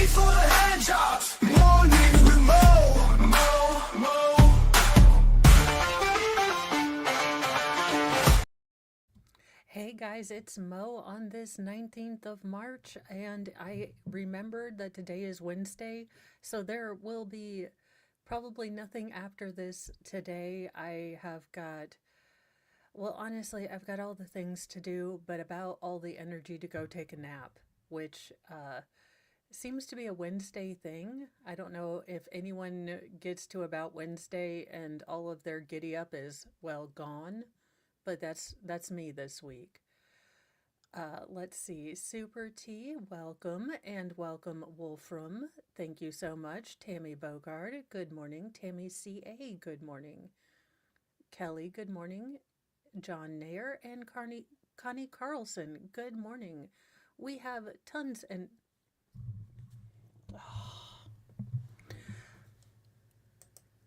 for the hand jobs. Mornings with Mo. Hey guys, it's Mo on this 19th of March, and I remembered that today is Wednesday, so there will be probably nothing after this today. I have got, well, honestly, I've got all the things to do, but about all the energy to go take a nap, which seems to be a Wednesday thing. I don't know if anyone gets to about Wednesday and all of their giddy up is, well, gone, but that's me this week. Let's see. Super T, welcome, and welcome Wolfram. Thank you so much. Tammy Bogard, good morning. Tammy CA, good morning. Kelly, good morning. John Nair and Connie Carlson, good morning. We have tons and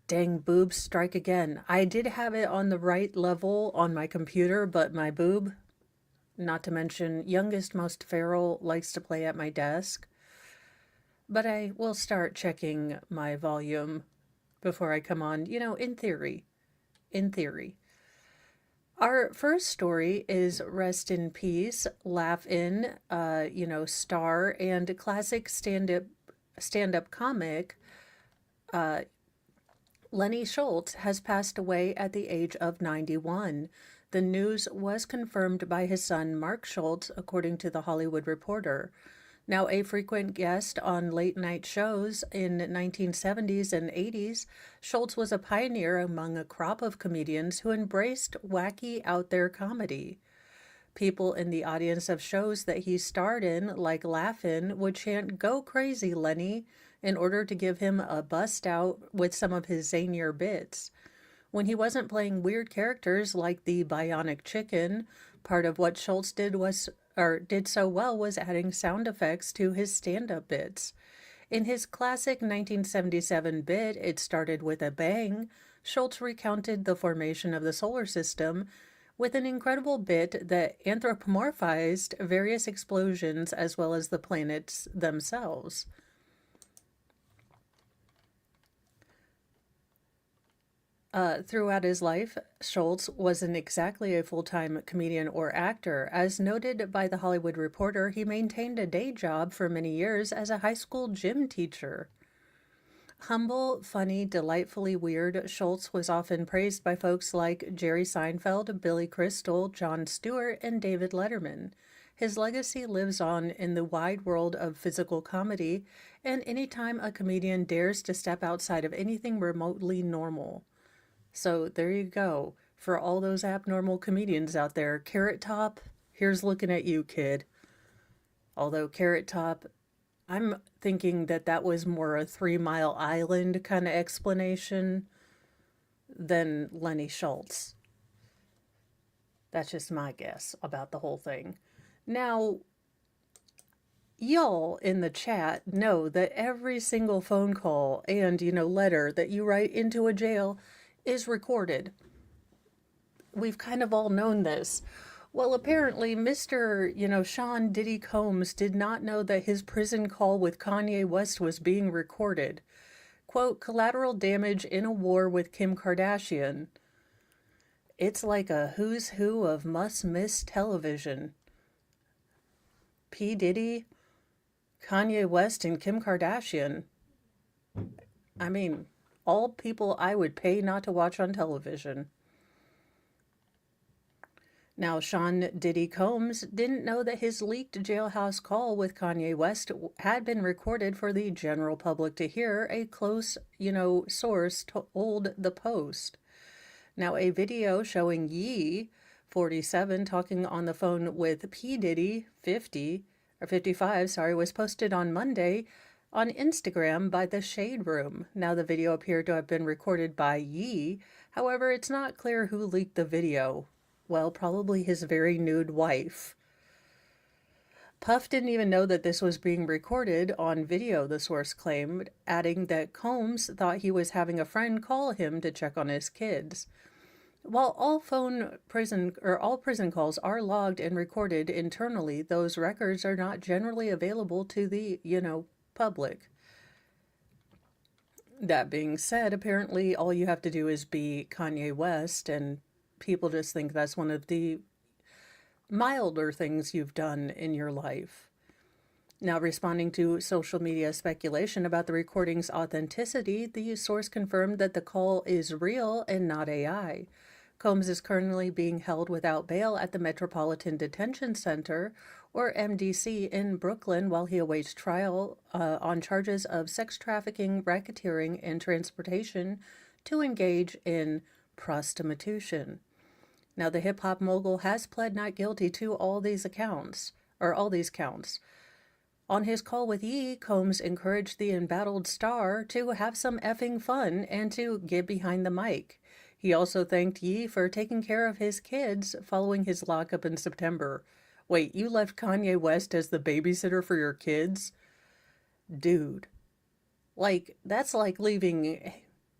dang, boobs strike again. I did have it on the right level on my computer, but my boob, not to mention youngest most feral, likes to play at my desk. But I will start checking my volume before I come on, in theory. In theory. Our first story is Rest in Peace, Laugh In, star and classic stand-up comic, Lenny Schultz has passed away at the age of 91. The news was confirmed by his son, Mark Schultz, according to The Hollywood Reporter. Now a frequent guest on late-night shows in 1970s and 80s, Schultz was a pioneer among a crop of comedians who embraced wacky out-there comedy. People in the audience of shows that he starred in, like Laugh-In, would chant, "Go crazy, Lenny," in order to give him a bust out with some of his zanier bits. When he wasn't playing weird characters like the Bionic Chicken, part of what Schultz did so well was adding sound effects to his stand-up bits. In his classic 1977 bit, It Started with a Bang, Schultz recounted the formation of the solar system with an incredible bit that anthropomorphized various explosions as well as the planets themselves. Throughout his life, Schultz wasn't exactly a full-time comedian or actor. As noted by The Hollywood Reporter, he maintained a day job for many years as a high school gym teacher. Humble, funny, delightfully weird, Schultz was often praised by folks like Jerry Seinfeld, Billy Crystal, Jon Stewart, and David Letterman. His legacy lives on in the wide world of physical comedy, and anytime a comedian dares to step outside of anything remotely normal. So there you go. For all those abnormal comedians out there, Carrot Top, here's looking at you, kid. Although Carrot Top, I'm thinking that was more a 3 Mile Island kind of explanation than Lenny Schultz. That's just my guess about the whole thing. Now, y'all in the chat know that every single phone call and, letter that you write into a jail is recorded. We've kind of all known this. Well, apparently, Mr., Sean Diddy Combs did not know that his prison call with Kanye West was being recorded. Quote, collateral damage in a war with Kim Kardashian. It's like a who's who of must-miss television. P. Diddy, Kanye West, and Kim Kardashian. I mean, all people I would pay not to watch on television. Now, Sean Diddy Combs didn't know that his leaked jailhouse call with Kanye West had been recorded for the general public to hear, a close, source told The Post. Now, a video showing Yee, 47, talking on the phone with P. Diddy, 55, was posted on Monday on Instagram by The Shade Room. Now, the video appeared to have been recorded by Yee. However, it's not clear who leaked the video. Well, probably his very nude wife. Puff didn't even know that this was being recorded on video, the source claimed, adding that Combs thought he was having a friend call him to check on his kids. While all prison calls are logged and recorded internally, those records are not generally available to the, public. That being said, apparently all you have to do is be Kanye West, and people just think that's one of the milder things you've done in your life. Now, responding to social media speculation about the recording's authenticity, the source confirmed that the call is real and not AI. Combs is currently being held without bail at the Metropolitan Detention Center, or MDC, in Brooklyn while he awaits trial on charges of sex trafficking, racketeering, and transportation to engage in prostitution. Now, the hip hop mogul has pled not guilty to all these counts. On his call with Ye, Combs encouraged the embattled star to have some effing fun and to get behind the mic. He also thanked Ye for taking care of his kids following his lockup in September. Wait, you left Kanye West as the babysitter for your kids? Dude. Like, that's like leaving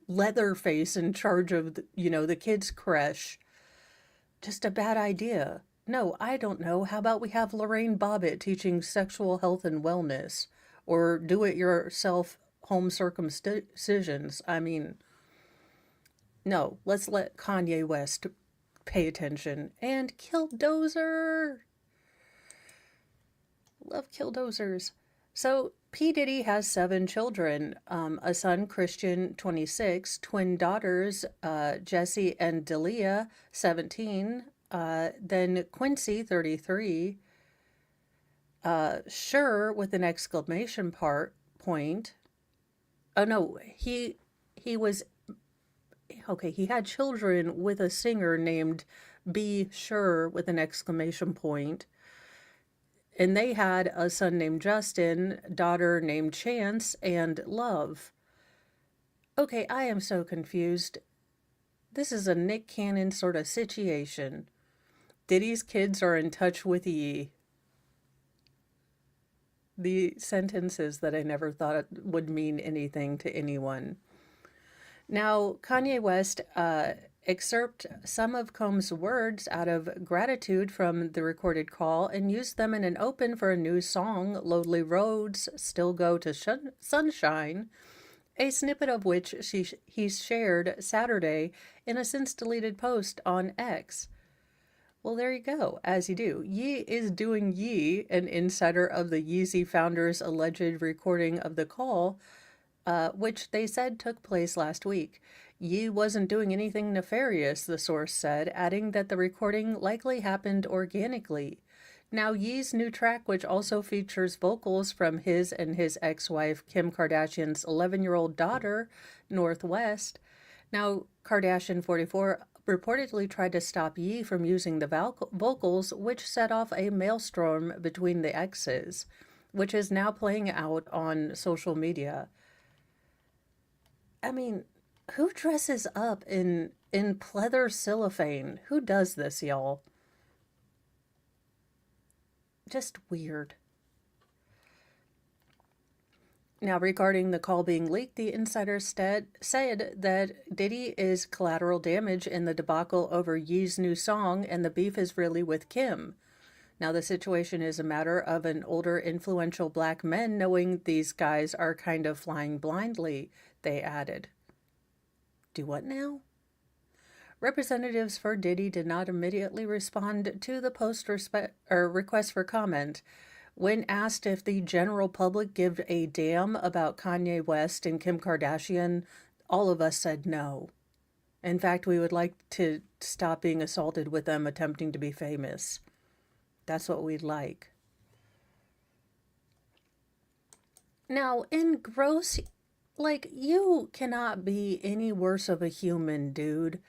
Leatherface in charge of, the kids' creche. Just a bad idea. No, I don't know. How about we have Lorraine Bobbitt teaching sexual health and wellness? Or do-it-yourself home circumcisions? I mean, no, let's let Kanye West pay attention. And Killdozer! Love Killdozers. So, P. Diddy has 7 children, a son, Christian, 26, twin daughters, Jesse and Delia, 17, then Quincy, 33, Sure, with an exclamation point. Oh, no, he was, okay, he had children with a singer named B. Sure, with an exclamation point. And they had a son named Justin, daughter named Chance, and Love. Okay, I am so confused. This is a Nick Cannon sort of situation. Diddy's kids are in touch with Ye. The sentences that I never thought would mean anything to anyone. Now, Kanye West excerpt some of Combs' words out of gratitude from the recorded call and used them in an open for a new song, Lonely Roads Still Go to Sunshine, a snippet of which he shared Saturday in a since-deleted post on X. Well, there you go, as you do. Ye is doing Ye, an insider of the Yeezy founders' alleged recording of the call, which they said took place last week. Ye wasn't doing anything nefarious, the source said, adding that the recording likely happened organically. Now, Ye's new track, which also features vocals from his and his ex-wife Kim Kardashian's 11-year-old daughter, Northwest. Now, Kardashian, 44, reportedly tried to stop Ye from using the vocals, which set off a maelstrom between the exes, which is now playing out on social media. I mean, who dresses up in pleather cellophane? Who does this, y'all? Just weird. Now, regarding the call being leaked, the insider said that Diddy is collateral damage in the debacle over Ye's new song, and the beef is really with Kim. Now, the situation is a matter of an older, influential black men knowing these guys are kind of flying blindly, they added. Do what now? Representatives for Diddy did not immediately respond to the post request for comment. When asked if the general public give a damn about Kanye West and Kim Kardashian, all of us said no. In fact, we would like to stop being assaulted with them attempting to be famous. That's what we'd like. Now, in gross, you cannot be any worse of a human, dude.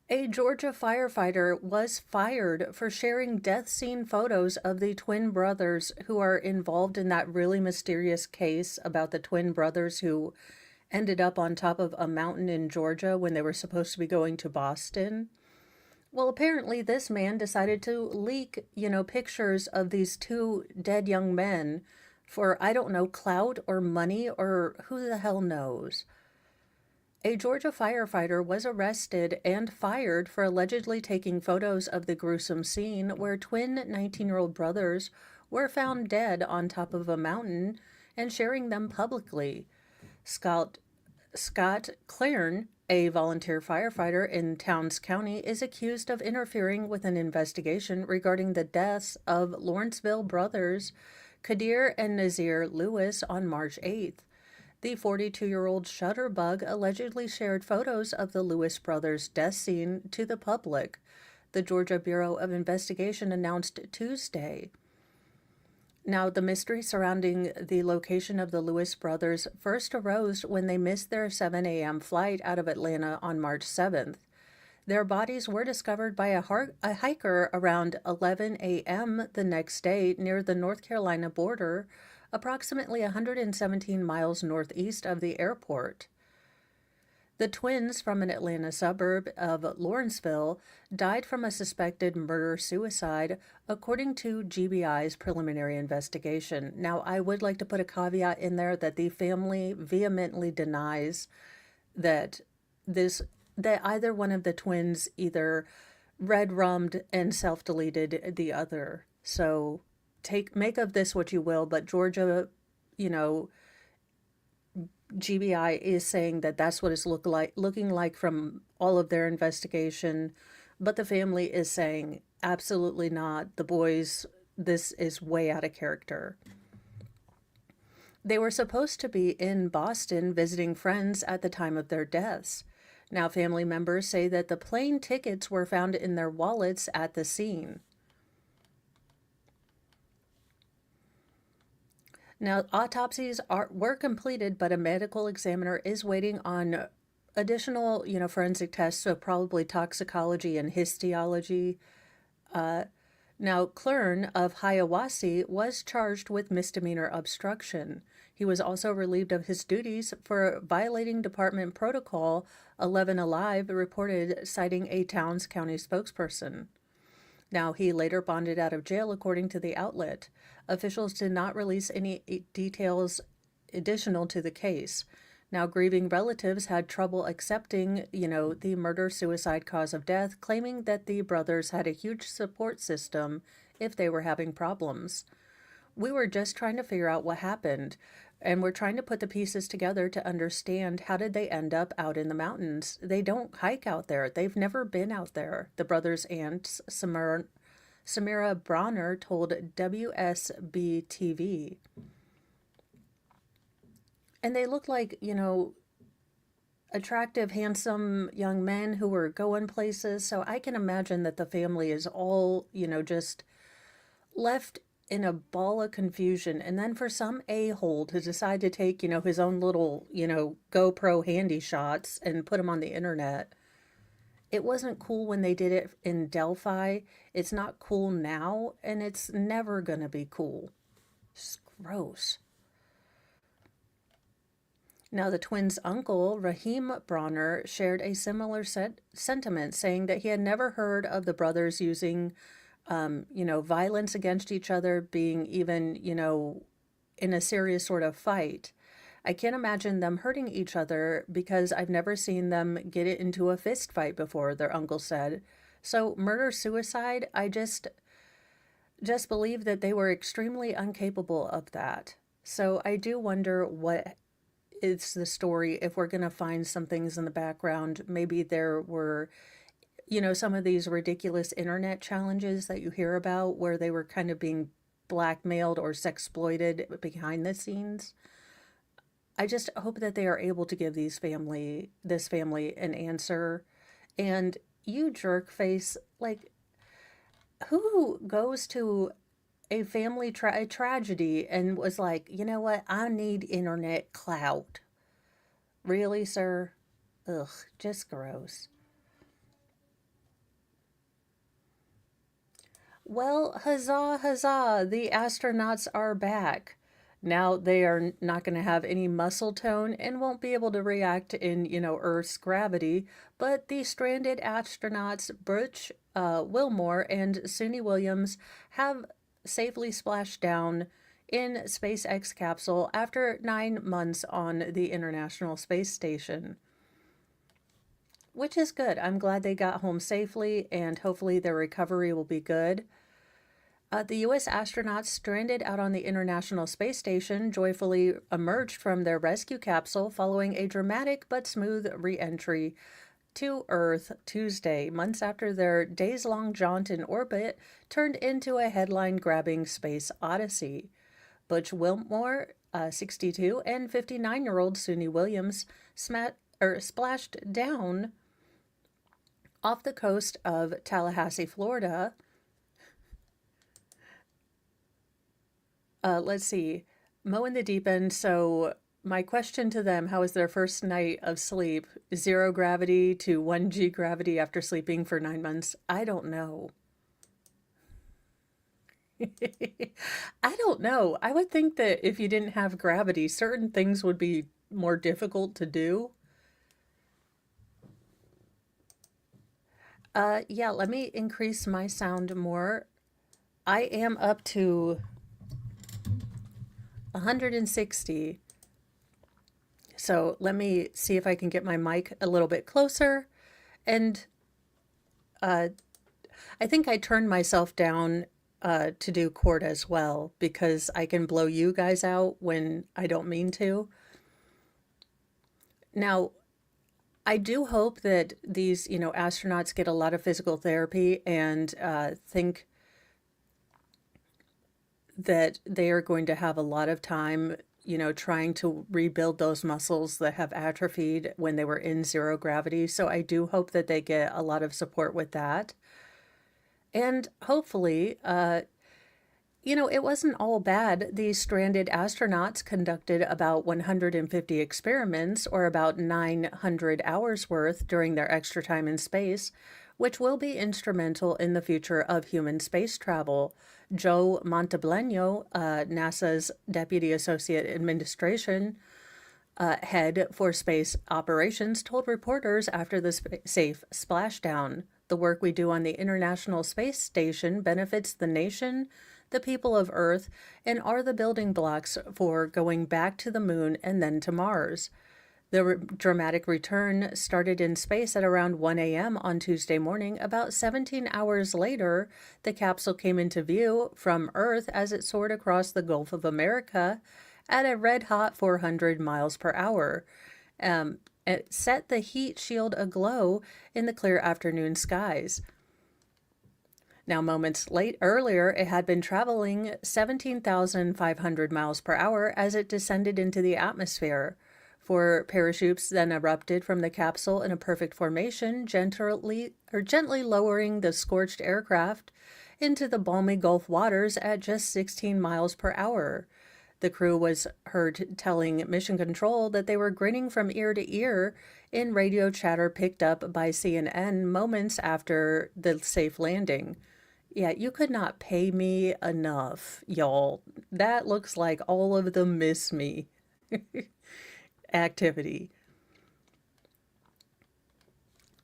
A Georgia firefighter was fired for sharing death scene photos of the twin brothers who are involved in that really mysterious case about the twin brothers who ended up on top of a mountain in Georgia when they were supposed to be going to Boston. Well, apparently this man decided to leak, pictures of these 2 dead young men for, I don't know, clout or money or who the hell knows. A Georgia firefighter was arrested and fired for allegedly taking photos of the gruesome scene where twin 19-year-old brothers were found dead on top of a mountain and sharing them publicly. Scott Claren, a volunteer firefighter in Towns County, is accused of interfering with an investigation regarding the deaths of Lawrenceville brothers Kadir and Nazir Lewis on March 8th. The 42-year-old Shutterbug allegedly shared photos of the Lewis brothers' death scene to the public, the Georgia Bureau of Investigation announced Tuesday. Now, the mystery surrounding the location of the Lewis brothers first arose when they missed their 7 a.m. flight out of Atlanta on March 7th. Their bodies were discovered by a hiker around 11 a.m. the next day near the North Carolina border, approximately 117 miles northeast of the airport. The twins from an Atlanta suburb of Lawrenceville died from a suspected murder-suicide, according to GBI's preliminary investigation. Now, I would like to put a caveat in there that the family vehemently denies that either one of the twins either red-rummed and self-deleted the other. So make of this what you will, but Georgia, GBI is saying that that's what it's looking like from all of their investigation, but the family is saying absolutely not. The boys, this is way out of character. They were supposed to be in Boston visiting friends at the time of their deaths. Now, family members say that the plane tickets were found in their wallets at the scene. Now, autopsies were completed, but a medical examiner is waiting on additional, forensic tests, so probably toxicology and histology. Now, Klern of Hiawassee was charged with misdemeanor obstruction. He was also relieved of his duties for violating Department Protocol 11 Alive, reported, citing a Towns County spokesperson. Now, he later bonded out of jail, according to the outlet. Officials did not release any details additional to the case. Now, grieving relatives had trouble accepting, the murder-suicide cause of death, claiming that the brothers had a huge support system if they were having problems. We were just trying to figure out what happened, and we're trying to put the pieces together to understand how did they end up out in the mountains. They don't hike out there. They've never been out there. The brothers' aunt, Samira Bronner, told WSB-TV. And they look like, attractive, handsome young men who were going places. So I can imagine that the family is all, just left in a ball of confusion. And then for some a-hole to decide to take, his own little, GoPro handy shots and put them on the internet. It wasn't cool when they did it in Delphi. It's not cool now, and it's never going to be cool. It's gross. Now, the twins' uncle, Raheem Bronner, shared a similar sentiment, saying that he had never heard of the brothers using, violence against each other, being even, in a serious sort of fight. I can't imagine them hurting each other because I've never seen them get it into a fist fight before, their uncle said. So murder-suicide, I just believe that they were extremely incapable of that. So I do wonder what is the story, if we're going to find some things in the background. Maybe there were, some of these ridiculous internet challenges that you hear about where they were kind of being blackmailed or sexploited behind the scenes. I just hope that they are able to give this family an answer. And you jerk face, like, who goes to a family tragedy and was like, you know what, I need internet clout. Really, sir? Ugh, just gross. Well, huzzah, huzzah, the astronauts are back. Now they are not going to have any muscle tone and won't be able to react in, Earth's gravity, but the stranded astronauts Butch Wilmore and Suni Williams have safely splashed down in SpaceX capsule after 9 months on the International Space Station. Which is good. I'm glad they got home safely, and hopefully their recovery will be good. The U.S. astronauts stranded out on the International Space Station joyfully emerged from their rescue capsule following a dramatic but smooth re entry to Earth Tuesday, months after their days long jaunt in orbit turned into a headline grabbing space odyssey. Butch Wilmore, 62, and 59-year-old Suni Williams splashed down off the coast of Tallahassee, Florida. Let's see, Mo in the deep end. So, my question to them: how was their first night of sleep? Zero gravity to 1G gravity after sleeping for 9 months? I don't know. I don't know. I would think that if you didn't have gravity, certain things would be more difficult to do. Yeah, let me increase my sound more. I am up to 160. So let me see if I can get my mic a little bit closer. And uh, I think I turned myself down to do chord as well because I can blow you guys out when I don't mean to. Now, I do hope that these, astronauts get a lot of physical therapy and think that they are going to have a lot of time, trying to rebuild those muscles that have atrophied when they were in zero gravity. So I do hope that they get a lot of support with that. And hopefully, it wasn't all bad. These stranded astronauts conducted about 150 experiments, or about 900 hours worth, during their extra time in space, which will be instrumental in the future of human space travel. Joe Montebleno, NASA's Deputy Associate Administration head for space operations, told reporters after the safe splashdown: "The work we do on the International Space Station benefits the nation, the people of Earth, and are the building blocks for going back to the moon and then to Mars." The dramatic return started in space at around 1 a.m. on Tuesday morning. About 17 hours later, the capsule came into view from Earth as it soared across the Gulf of America at a red hot 400 miles per hour. It set the heat shield aglow in the clear afternoon skies. Now, moments earlier, it had been traveling 17,500 miles per hour as it descended into the atmosphere. Four parachutes then erupted from the capsule in a perfect formation, gently lowering the scorched aircraft into the balmy Gulf waters at just 16 miles per hour. The crew was heard telling Mission Control that they were grinning from ear to ear in radio chatter picked up by CNN moments after the safe landing. Yeah, you could not pay me enough, y'all. That looks like all of the miss me activity.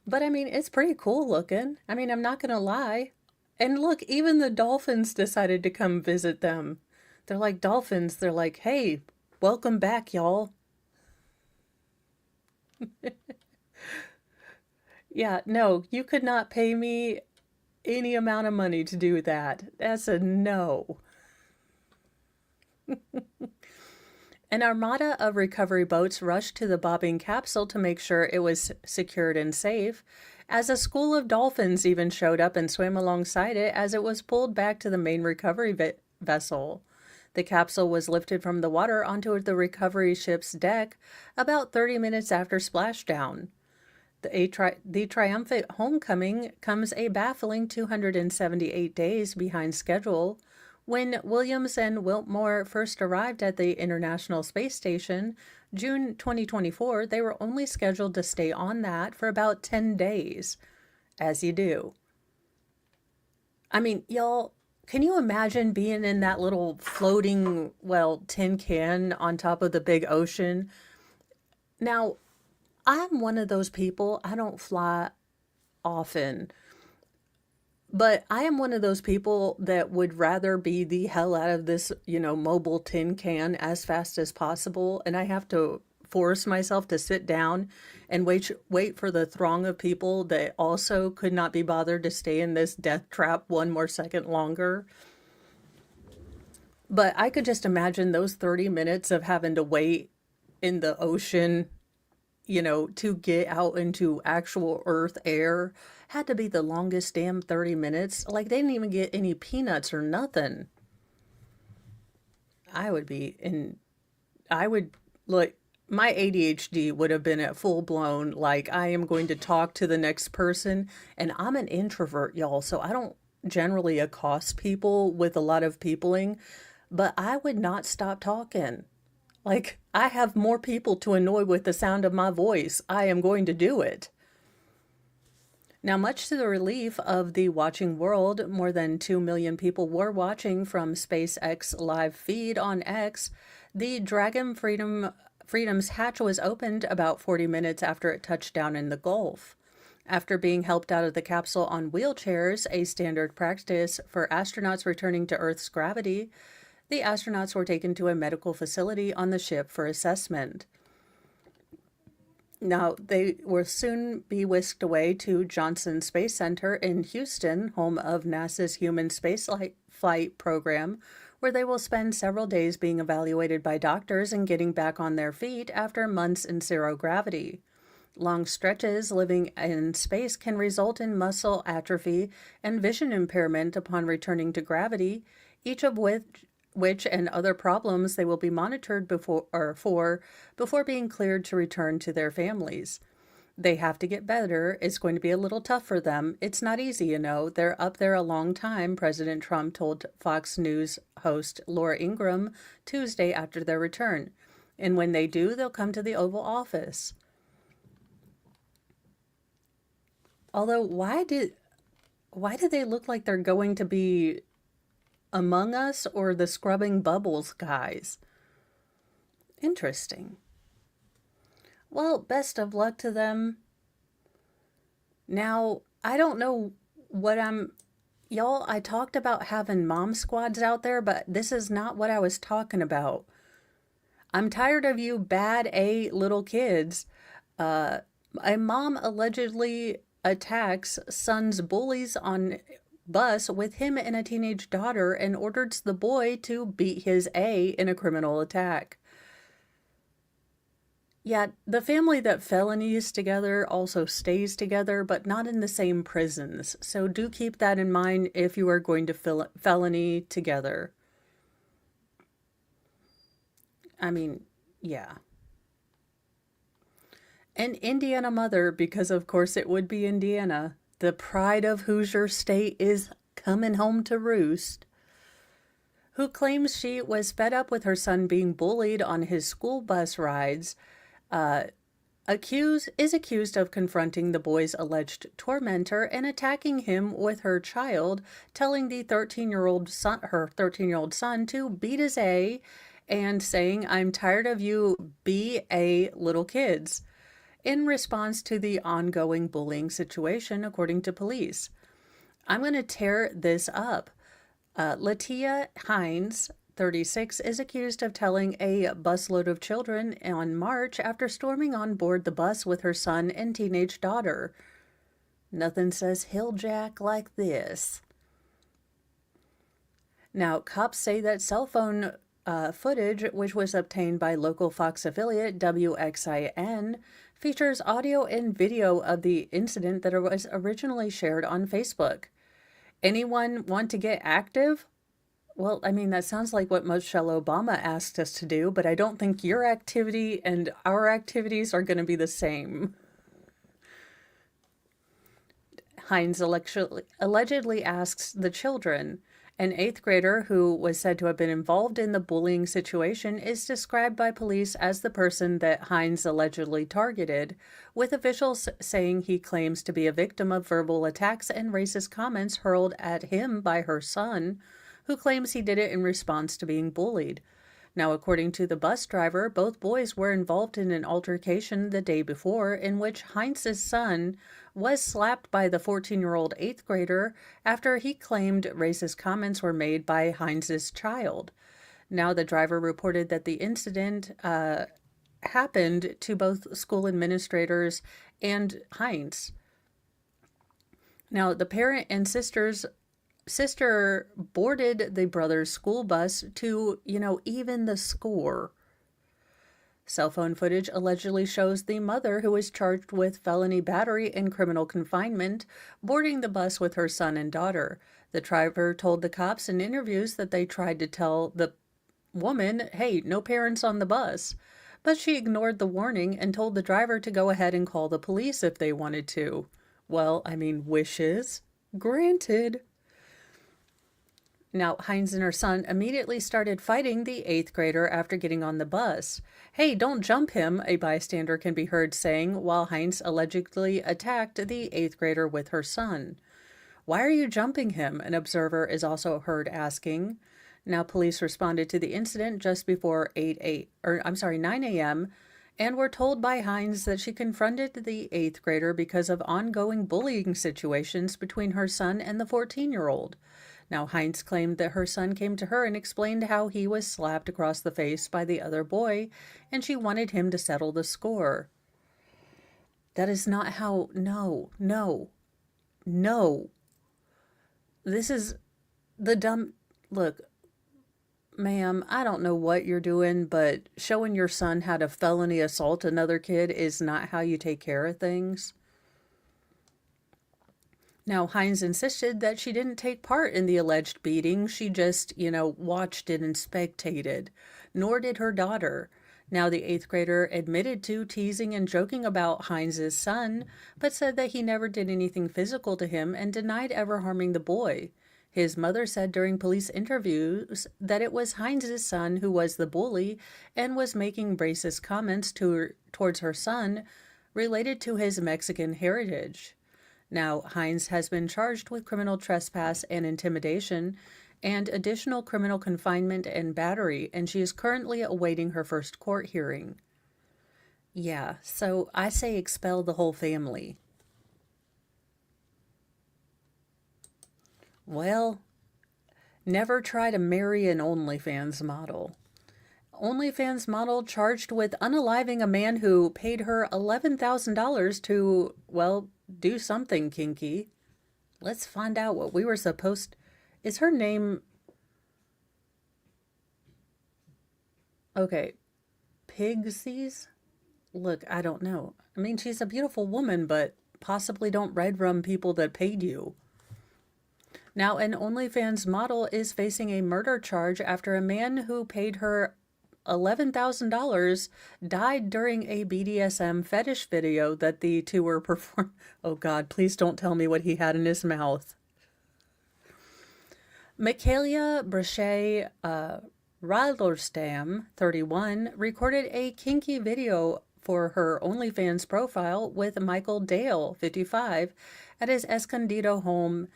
But I mean, it's pretty cool looking. I mean, I'm not going to lie. And look, even the dolphins decided to come visit them. They're like dolphins. They're like, hey, welcome back, y'all. Yeah, no, you could not pay me any amount of money to do that. That's a no. An armada of recovery boats rushed to the bobbing capsule to make sure it was secured and safe, as a school of dolphins even showed up and swam alongside it as it was pulled back to the main recovery vessel. The capsule was lifted from the water onto the recovery ship's deck about 30 minutes after splashdown. The triumphant homecoming comes a baffling 278 days behind schedule. When Williams and Wiltmore first arrived at the International Space Station, June 2024, they were only scheduled to stay on that for about 10 days, as you do. I mean, y'all, can you imagine being in that little floating, tin can on top of the big ocean? Now, I'm one of those people, I don't fly often, but I am one of those people that would rather be the hell out of this, mobile tin can as fast as possible. And I have to force myself to sit down and wait for the throng of people that also could not be bothered to stay in this death trap one more second longer. But I could just imagine those 30 minutes of having to wait in the ocean, to get out into actual earth air had to be the longest damn 30 minutes. Like they didn't even get any peanuts or nothing. I would be in, I would, look, my ADHD would have been at full blown, like I am going to talk to the next person. And I'm an introvert, y'all, so I don't generally accost people with a lot of peopling, but I would not stop talking. Like, I have more people to annoy with the sound of my voice. I am going to do it. Now, much to the relief of the watching world, more than 2 million people were watching from SpaceX live feed on X. The Dragon Freedom's hatch was opened about 40 minutes after it touched down in the Gulf. After being helped out of the capsule on wheelchairs, a standard practice for astronauts returning to Earth's gravity, the astronauts were taken to a medical facility on the ship for assessment. Now, they will soon be whisked away to Johnson Space Center in Houston, home of NASA's Human Spaceflight program, where they will spend several days being evaluated by doctors and getting back on their feet after months in zero gravity. Long stretches living in space can result in muscle atrophy and vision impairment upon returning to gravity, each of which and other problems they will be monitored before being cleared to return to their families. They have to get better. It's going to be a little tough for them. It's not easy, They're up there a long time, President Trump told Fox News host Laura Ingraham Tuesday after their return. And when they do, they'll come to the Oval Office. Although, why do they look like they're going to be Among Us or the Scrubbing Bubbles guys? Interesting. Well, best of luck to them. Now, I don't know what y'all, I talked about having mom squads out there, but this is not what I was talking about. I'm tired of you bad A little kids. A mom allegedly attacks son's bullies on bus with him and a teenage daughter and orders the boy to beat his A in a criminal attack. Yeah, the family that felonies together also stays together, but not in the same prisons. So do keep that in mind if you are going to felony together. I mean, yeah. An Indiana mother, because of course it would be Indiana, the pride of Hoosier State is coming home to roost, who claims she was fed up with her son being bullied on his school bus rides, is accused of confronting the boy's alleged tormentor and attacking him with her child, telling the 13-year-old son, her 13-year-old son to beat his A and saying, "I'm tired of you BA little kids," in response to the ongoing bullying situation, according to police. I'm going to tear this up. Latia Hines, 36, is accused of telling a busload of children on March after storming on board the bus with her son and teenage daughter. Nothing says hill jack like this. Now, cops say that cell phone footage, which was obtained by local Fox affiliate WXIN, features audio and video of the incident that was originally shared on Facebook. Anyone want to get active? Well, I mean, that sounds like what Michelle Obama asked us to do, but I don't think your activity and our activities are going to be the same. Hines allegedly asks the children. An 8th grader who was said to have been involved in the bullying situation is described by police as the person that Hines allegedly targeted, with officials saying he claims to be a victim of verbal attacks and racist comments hurled at him by her son, who claims he did it in response to being bullied. Now, according to the bus driver, both boys were involved in an altercation the day before in which Heinz's son was slapped by the 14-year-old 8th grader after he claimed racist comments were made by Heinz's child. Now, the driver reported that the incident happened to both school administrators and Heinz. Now, the parent and sisters sister boarded the brother's school bus to, even the score. Cell phone footage allegedly shows the mother, who is charged with felony battery and criminal confinement, boarding the bus with her son and daughter. The driver told the cops in interviews that they tried to tell the woman, hey, no parents on the bus. But she ignored the warning and told the driver to go ahead and call the police if they wanted to. Well, wishes granted. Now, Hines and her son immediately started fighting the eighth grader after getting on the bus. Hey, don't jump him, a bystander can be heard saying, while Hines allegedly attacked the eighth grader with her son. Why are you jumping him? An observer is also heard asking. Now, police responded to the incident just before 9 a.m. and were told by Hines that she confronted the eighth grader because of ongoing bullying situations between her son and the 14-year-old. Now, Hines claimed that her son came to her and explained how he was slapped across the face by the other boy, and she wanted him to settle the score. That is not how. No, no, no. This is the dumb. Look, ma'am, I don't know what you're doing, but showing your son how to felony assault another kid is not how you take care of things. Now, Hines insisted that she didn't take part in the alleged beating. She just, watched it and spectated. Nor did her daughter. Now, the eighth grader admitted to teasing and joking about Hines's son, but said that he never did anything physical to him and denied ever harming the boy. His mother said during police interviews that it was Hines's son who was the bully and was making racist comments towards her son related to his Mexican heritage. Now, Hines has been charged with criminal trespass and intimidation and additional criminal confinement and battery, and she is currently awaiting her first court hearing. Yeah, so I say expel the whole family. Well, never try to marry an OnlyFans model. OnlyFans model charged with unaliving a man who paid her $11,000 to, do something kinky. Let's find out what we were supposed. Is her name? Okay, Pigsies? Look, I don't know. She's a beautiful woman, but possibly don't red rum people that paid you. Now, an OnlyFans model is facing a murder charge after a man who paid her $11,000 died during a BDSM fetish video that the two were performing. Oh God, please don't tell me what he had in his mouth. Michaela Brachet Radlerstam, 31, recorded a kinky video for her OnlyFans profile with Michael Dale, 55, at his Escondido home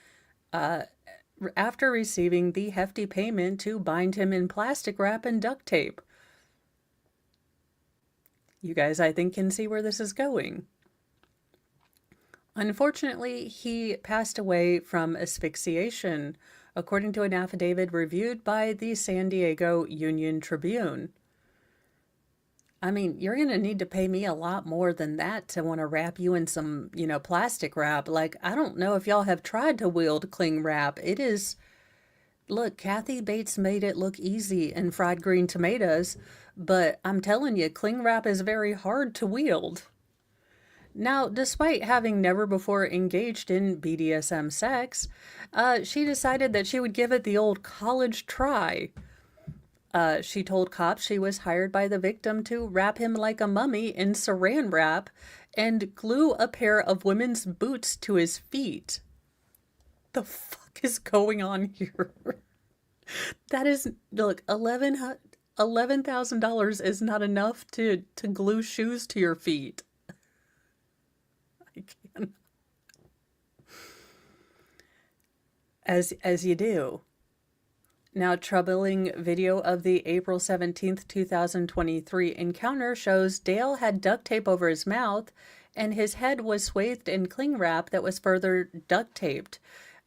after receiving the hefty payment to bind him in plastic wrap and duct tape. You guys, I think, can see where this is going. Unfortunately, he passed away from asphyxiation, according to an affidavit reviewed by the San Diego Union Tribune. You're going to need to pay me a lot more than that to want to wrap you in some, plastic wrap. I don't know if y'all have tried to wield cling wrap. It is... Look, Kathy Bates made it look easy in Fried Green Tomatoes, but I'm telling you, cling wrap is very hard to wield. Now, despite having never before engaged in BDSM sex, she decided that she would give it the old college try. She told cops she was hired by the victim to wrap him like a mummy in saran wrap and glue a pair of women's boots to his feet. The fuck is going on here? That is, look, $11,000 is not enough to glue shoes to your feet. I can't. As you do. Now, troubling video of the April 17th, 2023 encounter shows Dale had duct tape over his mouth and his head was swathed in cling wrap that was further duct taped.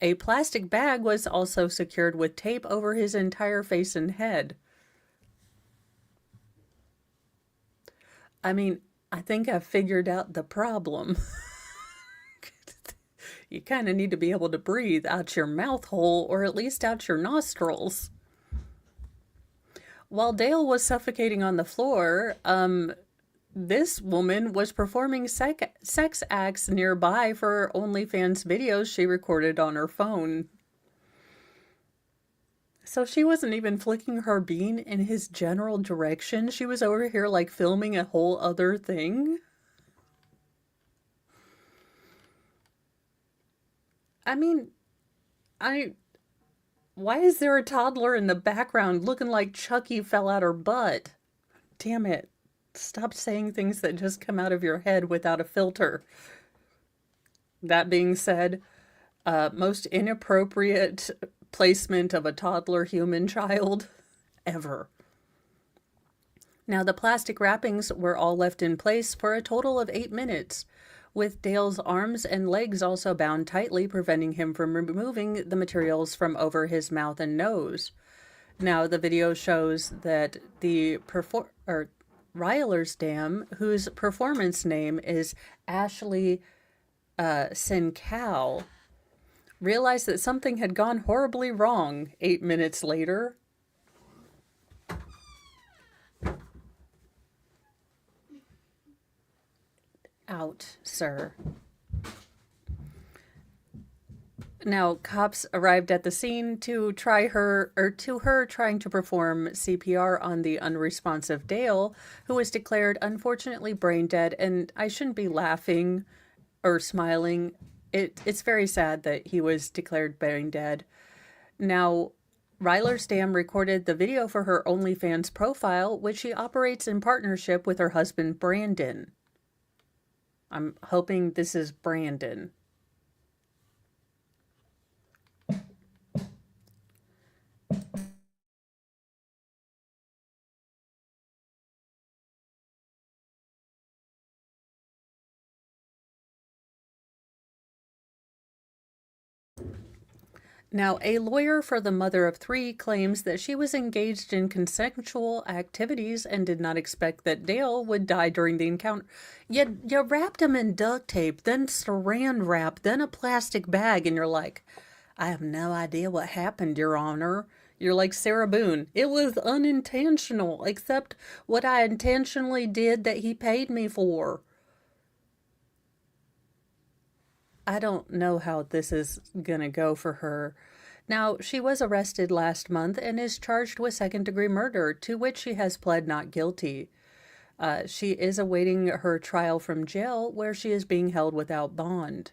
A plastic bag was also secured with tape over his entire face and head. I think I've figured out the problem. You kind of need to be able to breathe out your mouth hole or at least out your nostrils. While Dale was suffocating on the floor, this woman was performing sex acts nearby for OnlyFans videos she recorded on her phone. So she wasn't even flicking her bean in his general direction. She was over here like filming a whole other thing. I mean, I why is there a toddler in the background looking like Chucky fell out her butt? Damn it. Stop saying things that just come out of your head without a filter. That being said, most inappropriate placement of a toddler human child ever. Now, the plastic wrappings were all left in place for a total of 8 minutes, with Dale's arms and legs also bound tightly, preventing him from removing the materials from over his mouth and nose. Now, the video shows that the Rylersdam, whose performance name is Ashley Sincal, realized that something had gone horribly wrong 8 minutes later. Out, sir. Now, cops arrived at the scene to her trying to perform CPR on the unresponsive Dale, who was declared unfortunately brain dead. And I shouldn't be laughing or smiling. It's very sad that he was declared brain dead. Now, Rylersdam recorded the video for her OnlyFans profile, which she operates in partnership with her husband, Brandon. I'm hoping this is Brandon. Now, a lawyer for the mother of 3 claims that she was engaged in consensual activities and did not expect that Dale would die during the encounter. You wrapped him in duct tape, then saran wrap, then a plastic bag, and you're like, I have no idea what happened, Your Honor. You're like Sarah Boone. It was unintentional, except what I intentionally did that he paid me for. I don't know how this is going to go for her. Now, she was arrested last month and is charged with second-degree murder, to which she has pled not guilty. She is awaiting her trial from jail, where she is being held without bond.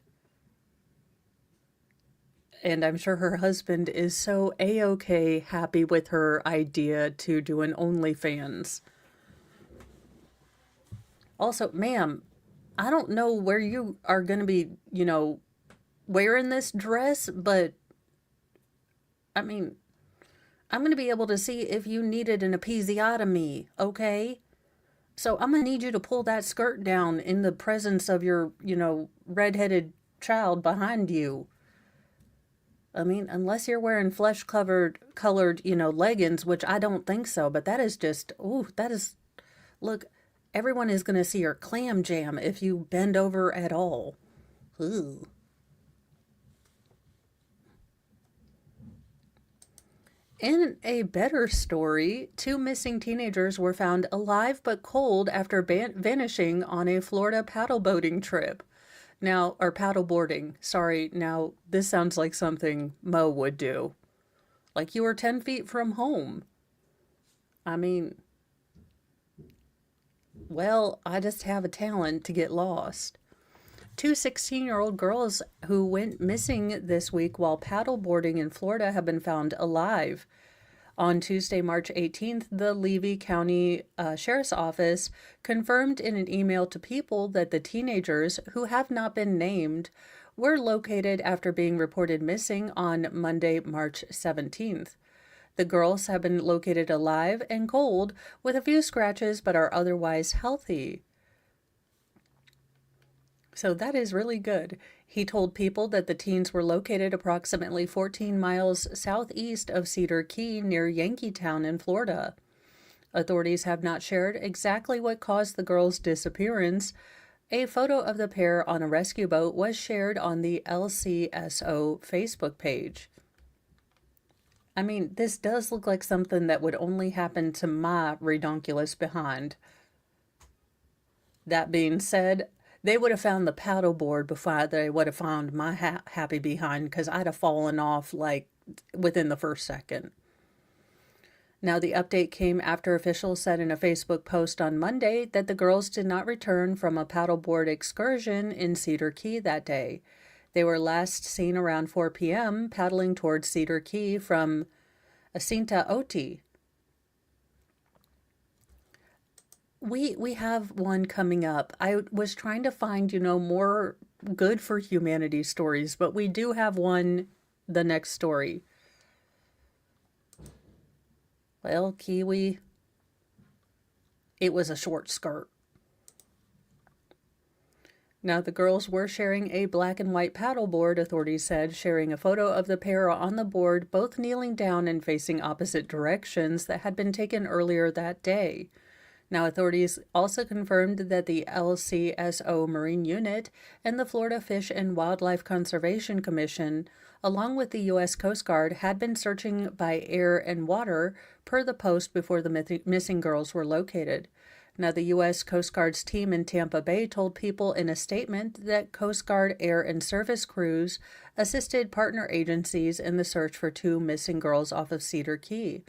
And I'm sure her husband is so A-okay happy with her idea to do an OnlyFans. Also, ma'am, I don't know where you are going to be, wearing this dress, but I mean, I'm going to be able to see if you needed an episiotomy, okay? So I'm going to need you to pull that skirt down in the presence of your, redheaded child behind you. I mean, unless you're wearing colored, leggings, which I don't think so, but that is just, look, everyone is going to see your clam jam if you bend over at all. Ooh. In a better story, 2 missing teenagers were found alive but cold after vanishing on a Florida paddle boating trip. Now, or paddle boarding. Sorry, now this sounds like something Mo would do. Like you were 10 feet from home. I mean, well, I just have a talent to get lost. 2 16-year-old girls who went missing this week while paddle boarding in Florida have been found alive. On Tuesday, March 18th, the Levy County Sheriff's Office confirmed in an email to People that the teenagers, who have not been named, were located after being reported missing on Monday, March 17th. The girls have been located alive and cold with a few scratches but are otherwise healthy. So that is really good. He told People that the teens were located approximately 14 miles southeast of Cedar Key near Yankeetown in Florida. Authorities have not shared exactly what caused the girls' disappearance, A photo of the pair on a rescue boat was shared on the LCSO Facebook page. I mean, this does look like something that would only happen to my redonkulous behind. That being said, they would have found the paddleboard before they would have found my happy behind, because I'd have fallen off like within the first second. Now, the update came after officials said in a Facebook post on Monday that the girls did not return from a paddleboard excursion in Cedar Key that day. They were last seen around 4 p.m. paddling towards Cedar Key from Asinta Oti. We have one coming up. I was trying to find, more good for humanity stories, but we do have one, the next story. Well, Kiwi, it was a short skirt. Now, the girls were sharing a black and white paddleboard, authorities said, sharing a photo of the pair on the board, both kneeling down and facing opposite directions that had been taken earlier that day. Now, authorities also confirmed that the LCSO Marine Unit and the Florida Fish and Wildlife Conservation Commission, along with the U.S. Coast Guard, had been searching by air and water per the post before the missing girls were located. Now, the U.S. Coast Guard's team in Tampa Bay told people in a statement that Coast Guard air and surface crews assisted partner agencies in the search for two missing girls off of Cedar Key.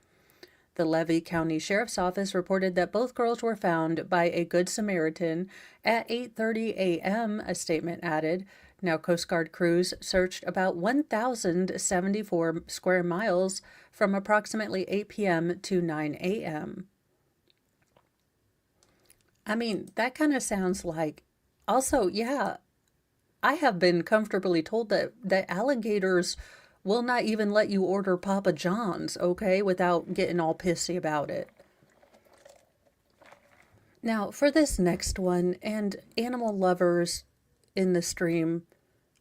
The Levy County Sheriff's Office reported that both girls were found by a Good Samaritan at 8:30 a.m., a statement added. Now, Coast Guard crews searched about 1,074 square miles from approximately 8 p.m. to 9 a.m. I mean, that kind of sounds like... Also, yeah, I have been comfortably told that alligators will not even let you order Papa John's, okay, without getting all pissy about it. Now, for this next one, and animal lovers in the stream,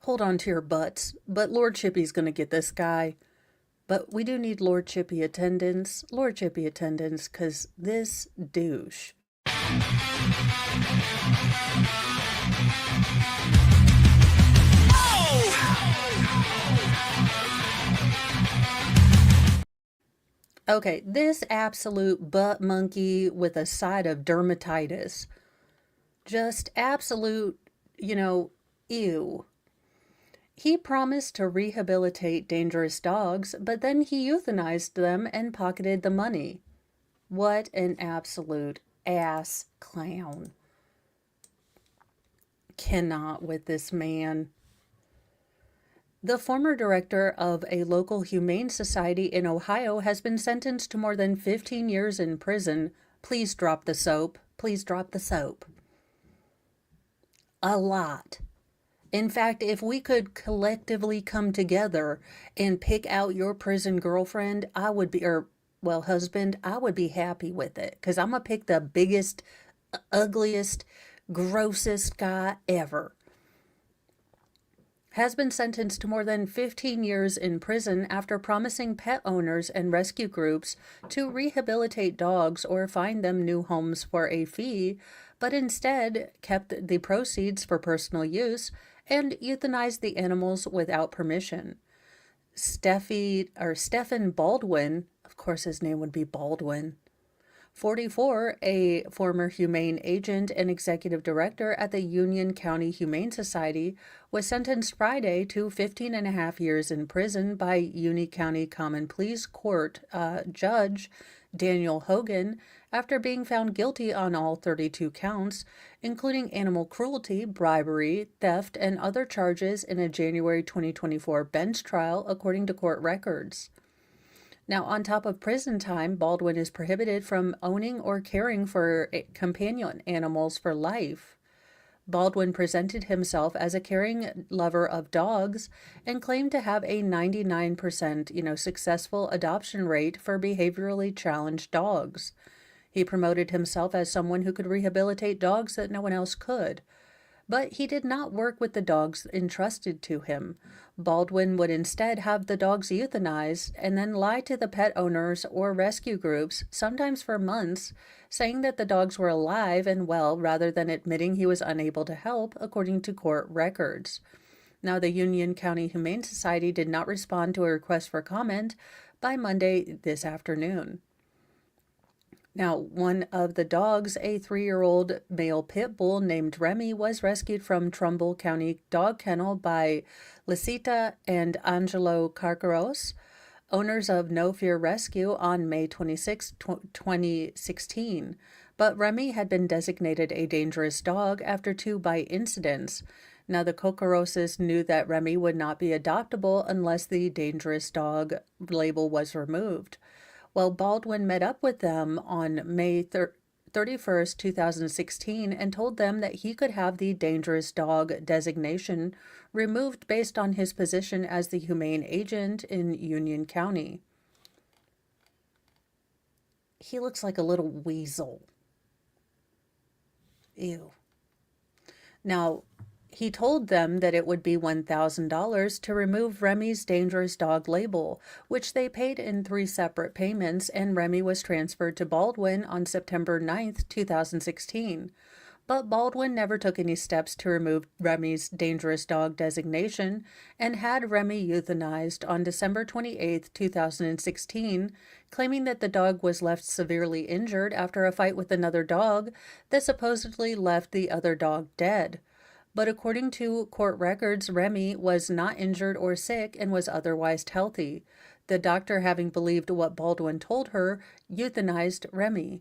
hold on to your butts, but Lord Chippy's going to get this guy. But we do need Lord Chippy attendance, because this douche... Okay, this absolute butt monkey with a side of dermatitis. Just absolute, ew. He promised to rehabilitate dangerous dogs, but then he euthanized them and pocketed the money. What an absolute ass clown. Cannot with this man. The former director of a local humane society in Ohio has been sentenced to more than 15 years in prison. Please drop the soap. Please drop the soap. A lot. In fact, if we could collectively come together and pick out your prison girlfriend, husband, I would be happy with it. Because I'm going to pick the biggest, ugliest, grossest guy ever. Has been sentenced to more than 15 years in prison after promising pet owners and rescue groups to rehabilitate dogs or find them new homes for a fee, but instead kept the proceeds for personal use and euthanized the animals without permission. Stephen Baldwin, of course his name would be Baldwin, 44, a former humane agent and executive director at the Union County Humane Society, was sentenced Friday to 15 and a half years in prison by Union County Common Pleas Court Judge Daniel Hogan after being found guilty on all 32 counts, including animal cruelty, bribery, theft, and other charges in a January 2024 bench trial, according to court records. Now, on top of prison time, Baldwin is prohibited from owning or caring for companion animals for life. Baldwin presented himself as a caring lover of dogs and claimed to have a 99%, successful adoption rate for behaviorally challenged dogs. He promoted himself as someone who could rehabilitate dogs that no one else could. But he did not work with the dogs entrusted to him. Baldwin would instead have the dogs euthanized and then lie to the pet owners or rescue groups, sometimes for months, saying that the dogs were alive and well rather than admitting he was unable to help, according to court records. Now, the Union County Humane Society did not respond to a request for comment by Monday this afternoon. Now, one of the dogs, a 3-year-old male pit bull named Remy, was rescued from Trumbull County Dog Kennel by Lisita and Angelo Carcaros, owners of No Fear Rescue, on May 26, 2016. But Remy had been designated a dangerous dog after 2 bite incidents. Now, the Carcaroses knew that Remy would not be adoptable unless the dangerous dog label was removed. Well, Baldwin met up with them on May 31st, 2016, and told them that he could have the dangerous dog designation removed based on his position as the humane agent in Union County. He looks like a little weasel. Ew. Now, he told them that it would be $1,000 to remove Remy's dangerous dog label, which they paid in 3 separate payments, and Remy was transferred to Baldwin on September 9th, 2016. But Baldwin never took any steps to remove Remy's dangerous dog designation and had Remy euthanized on December 28, 2016, claiming that the dog was left severely injured after a fight with another dog that supposedly left the other dog dead. But according to court records, Remy was not injured or sick and was otherwise healthy. The doctor, having believed what Baldwin told her, euthanized Remy.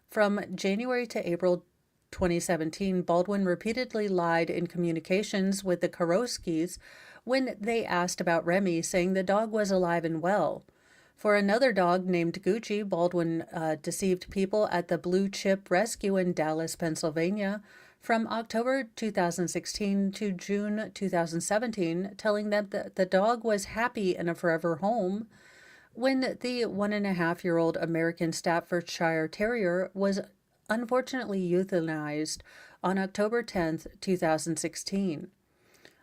From January to April 2017, Baldwin repeatedly lied in communications with the Karoskis when they asked about Remy, saying the dog was alive and well. For another dog named Gucci, Baldwin deceived people at the Blue Chip Rescue in Dallas, Pennsylvania, from October 2016 to June 2017, telling them that the dog was happy in a forever home, when the 1.5-year-old American Staffordshire Terrier was unfortunately euthanized on October 10th, 2016.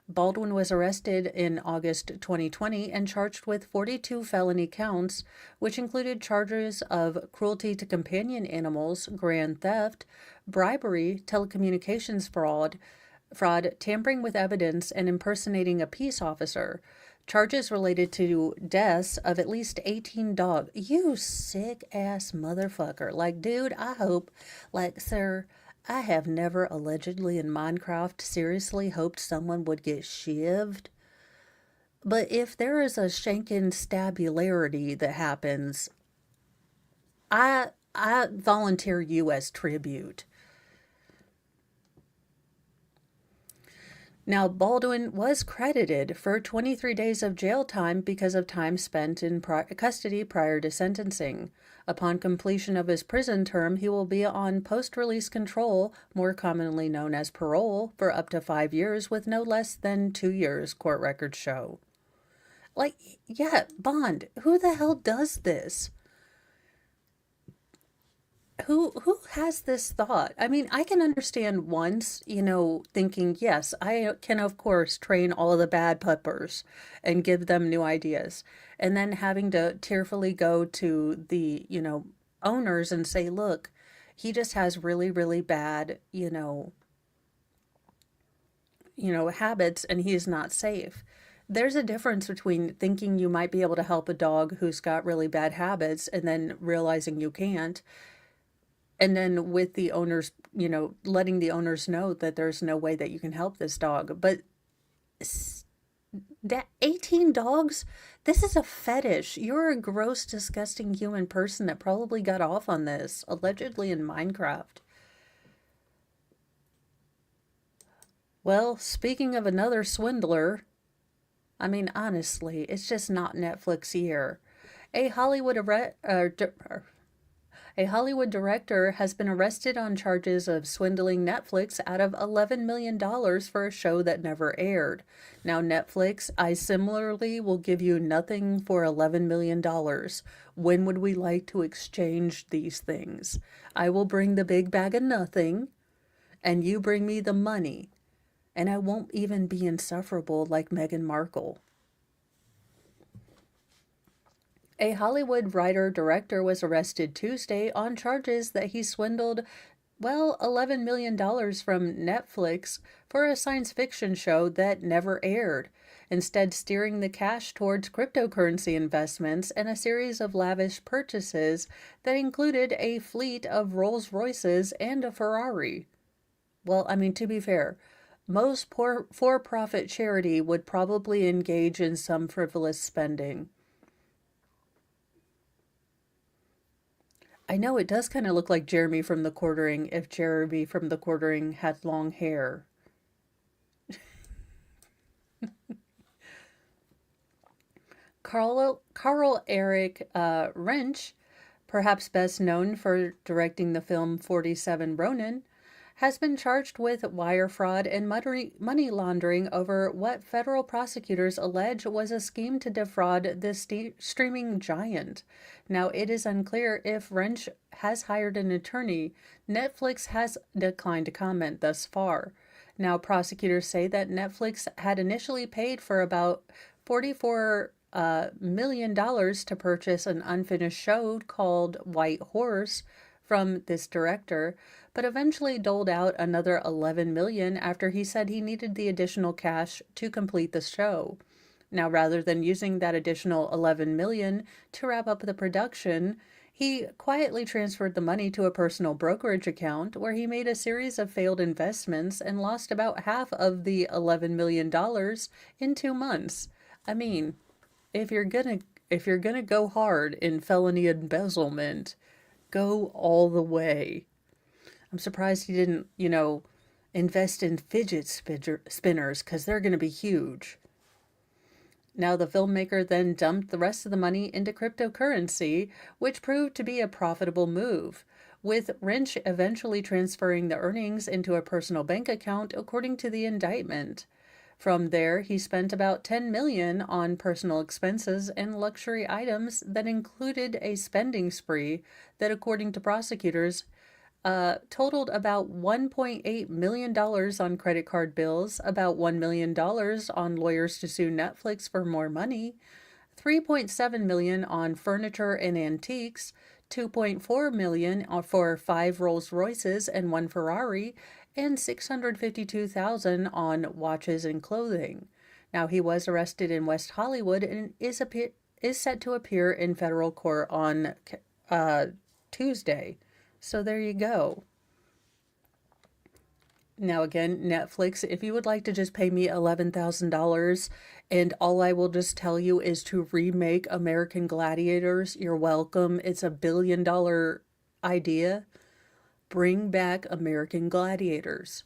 Baldwin was arrested in August 2020 and charged with 42 felony counts, which included charges of cruelty to companion animals, grand theft, bribery, telecommunications fraud, tampering with evidence, and impersonating a peace officer. Charges related to deaths of at least 18 dogs. You sick ass motherfucker. Like, dude, I hope, like, sir, I have never allegedly in Minecraft seriously hoped someone would get shivved. But if there is a shankin' stabularity that happens, I volunteer you as tribute. Now, Baldwin was credited for 23 days of jail time because of time spent in custody prior to sentencing. Upon completion of his prison term, he will be on post-release control, more commonly known as parole, for up to 5 years with no less than 2 years, court records show. Like, yeah, Bond, who the hell does this? Who has this thought? I mean, I can understand once, thinking, yes, I can, of course, train all of the bad puppers and give them new ideas. And then having to tearfully go to the, owners and say, look, he just has really, really bad, habits and he's not safe. There's a difference between thinking you might be able to help a dog who's got really bad habits and then realizing you can't. And then with the owners, letting the owners know that there's no way that you can help this dog. But that 18 dogs, this is a fetish. You're a gross, disgusting human person that probably got off on this, allegedly in Minecraft. Well, speaking of another swindler, I mean, honestly, it's just not Netflix year. A Hollywood A Hollywood director has been arrested on charges of swindling Netflix out of $11 million for a show that never aired. Now, Netflix, I similarly will give you nothing for $11 million. When would we like to exchange these things? I will bring the big bag of nothing, and you bring me the money. And I won't even be insufferable like Meghan Markle. A Hollywood writer-director was arrested Tuesday on charges that he swindled, well, $11 million from Netflix for a science fiction show that never aired, instead steering the cash towards cryptocurrency investments and a series of lavish purchases that included a fleet of Rolls-Royces and a Ferrari. Well, I mean, to be fair, most poor for-profit charity would probably engage in some frivolous spending. I know it does kind of look like Jeremy from The Quartering if Jeremy from The Quartering had long hair. Carl Eric Wrench, perhaps best known for directing the film 47 Ronin, has been charged with wire fraud and money laundering over what federal prosecutors allege was a scheme to defraud the streaming giant. Now, it is unclear if Wrench has hired an attorney. Netflix has declined to comment thus far. Now, prosecutors say that Netflix had initially paid for about $44 million to purchase an unfinished show called White Horse from this director, but eventually doled out another $11 million after he said he needed the additional cash to complete the show. Now, rather than using that additional $11 million to wrap up the production, he quietly transferred the money to a personal brokerage account where he made a series of failed investments and lost about half of the $11 million in 2 months. I mean, if you're gonna go hard in felony embezzlement, go all the way. I'm surprised he didn't, invest in fidget spinners because they're going to be huge. Now, the filmmaker then dumped the rest of the money into cryptocurrency, which proved to be a profitable move, with Wrench eventually transferring the earnings into a personal bank account, according to the indictment. From there, he spent about $10 million on personal expenses and luxury items that included a spending spree that, according to prosecutors, totaled about $1.8 million on credit card bills, about $1 million on lawyers to sue Netflix for more money, $3.7 million on furniture and antiques, $2.4 million for 5 Rolls Royces and 1 Ferrari, and $652,000 on watches and clothing. Now, he was arrested in West Hollywood and is set to appear in federal court on Tuesday. So there you go. Now, again, Netflix, if you would like to just pay me $11,000 and all I will just tell you is to remake American Gladiators, you're welcome. It's a billion-dollar idea. Bring back American Gladiators.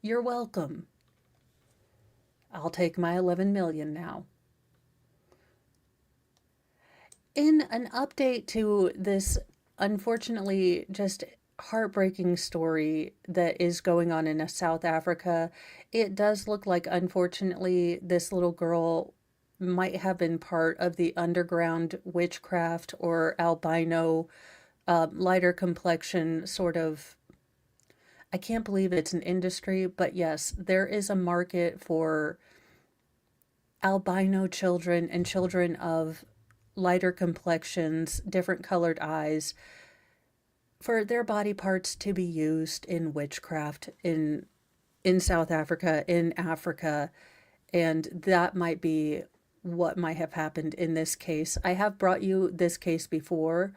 You're welcome. I'll take my 11 million now. In an update to this, unfortunately, just heartbreaking story that is going on in South Africa, it does look like, unfortunately, this little girl might have been part of the underground witchcraft or albino, lighter complexion sort of. I can't believe it's an industry, but yes, there is a market for albino children and children of lighter complexions, different colored eyes, for their body parts to be used in witchcraft in South Africa, in Africa, and that might be what might have happened in this case. I have brought you this case before,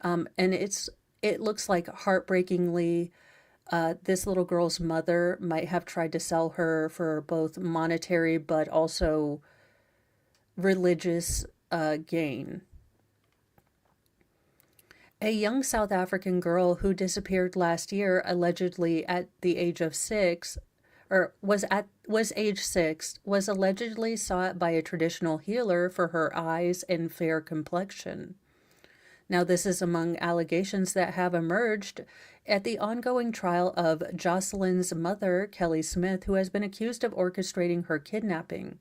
and it looks like, heartbreakingly, this little girl's mother might have tried to sell her for both monetary but also religious gain. A young South African girl who disappeared last year, allegedly at the age of 6, or was age 6, was allegedly sought by a traditional healer for her eyes and fair complexion. Now, this is among allegations that have emerged at the ongoing trial of Jocelyn's mother, Kelly Smith, who has been accused of orchestrating her kidnapping.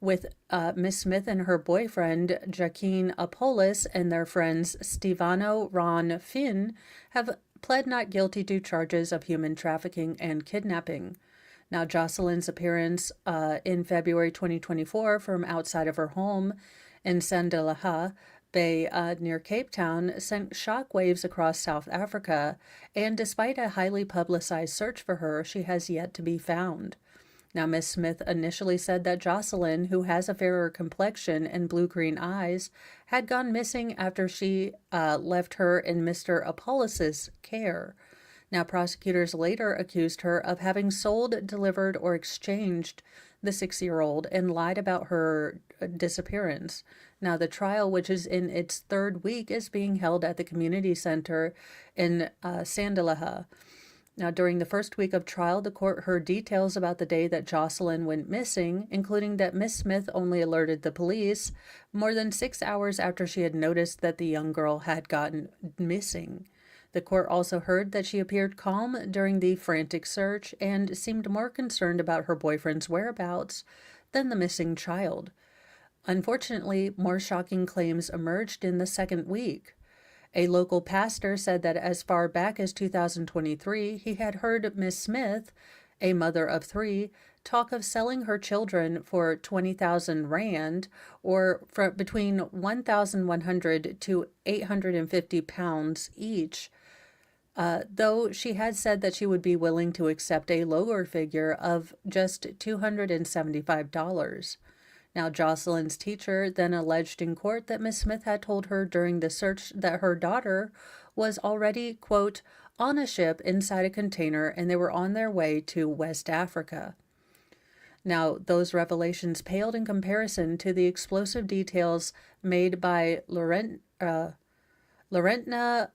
With Miss Smith and her boyfriend, Jaquin Apolis, and their friends Stefano Ron Finn have pled not guilty to charges of human trafficking and kidnapping. Now, Jocelyn's appearance in February 2024 from outside of her home in Sandalaha Bay near Cape Town sent shockwaves across South Africa, and despite a highly publicized search for her, she has yet to be found. Now, Miss Smith initially said that Jocelyn, who has a fairer complexion and blue-green eyes, had gone missing after she left her in Mr. Apollos' care. Now, prosecutors later accused her of having sold, delivered, or exchanged the 6-year-old and lied about her disappearance. Now, the trial, which is in its third week, is being held at the community center in Sandalaha. Now, during the first week of trial, the court heard details about the day that Jocelyn went missing, including that Miss Smith only alerted the police more than 6 hours after she had noticed that the young girl had gotten missing. The court also heard that she appeared calm during the frantic search and seemed more concerned about her boyfriend's whereabouts than the missing child. Unfortunately, more shocking claims emerged in the second week. A local pastor said that as far back as 2023, he had heard Miss Smith, a mother of 3, talk of selling her children for 20,000 rand, or for between 1,100 to 850 pounds each, though she had said that she would be willing to accept a lower figure of just $275. Now, Jocelyn's teacher then alleged in court that Miss Smith had told her during the search that her daughter was already, quote, on a ship inside a container and they were on their way to West Africa. Now, those revelations paled in comparison to the explosive details made by Lorentna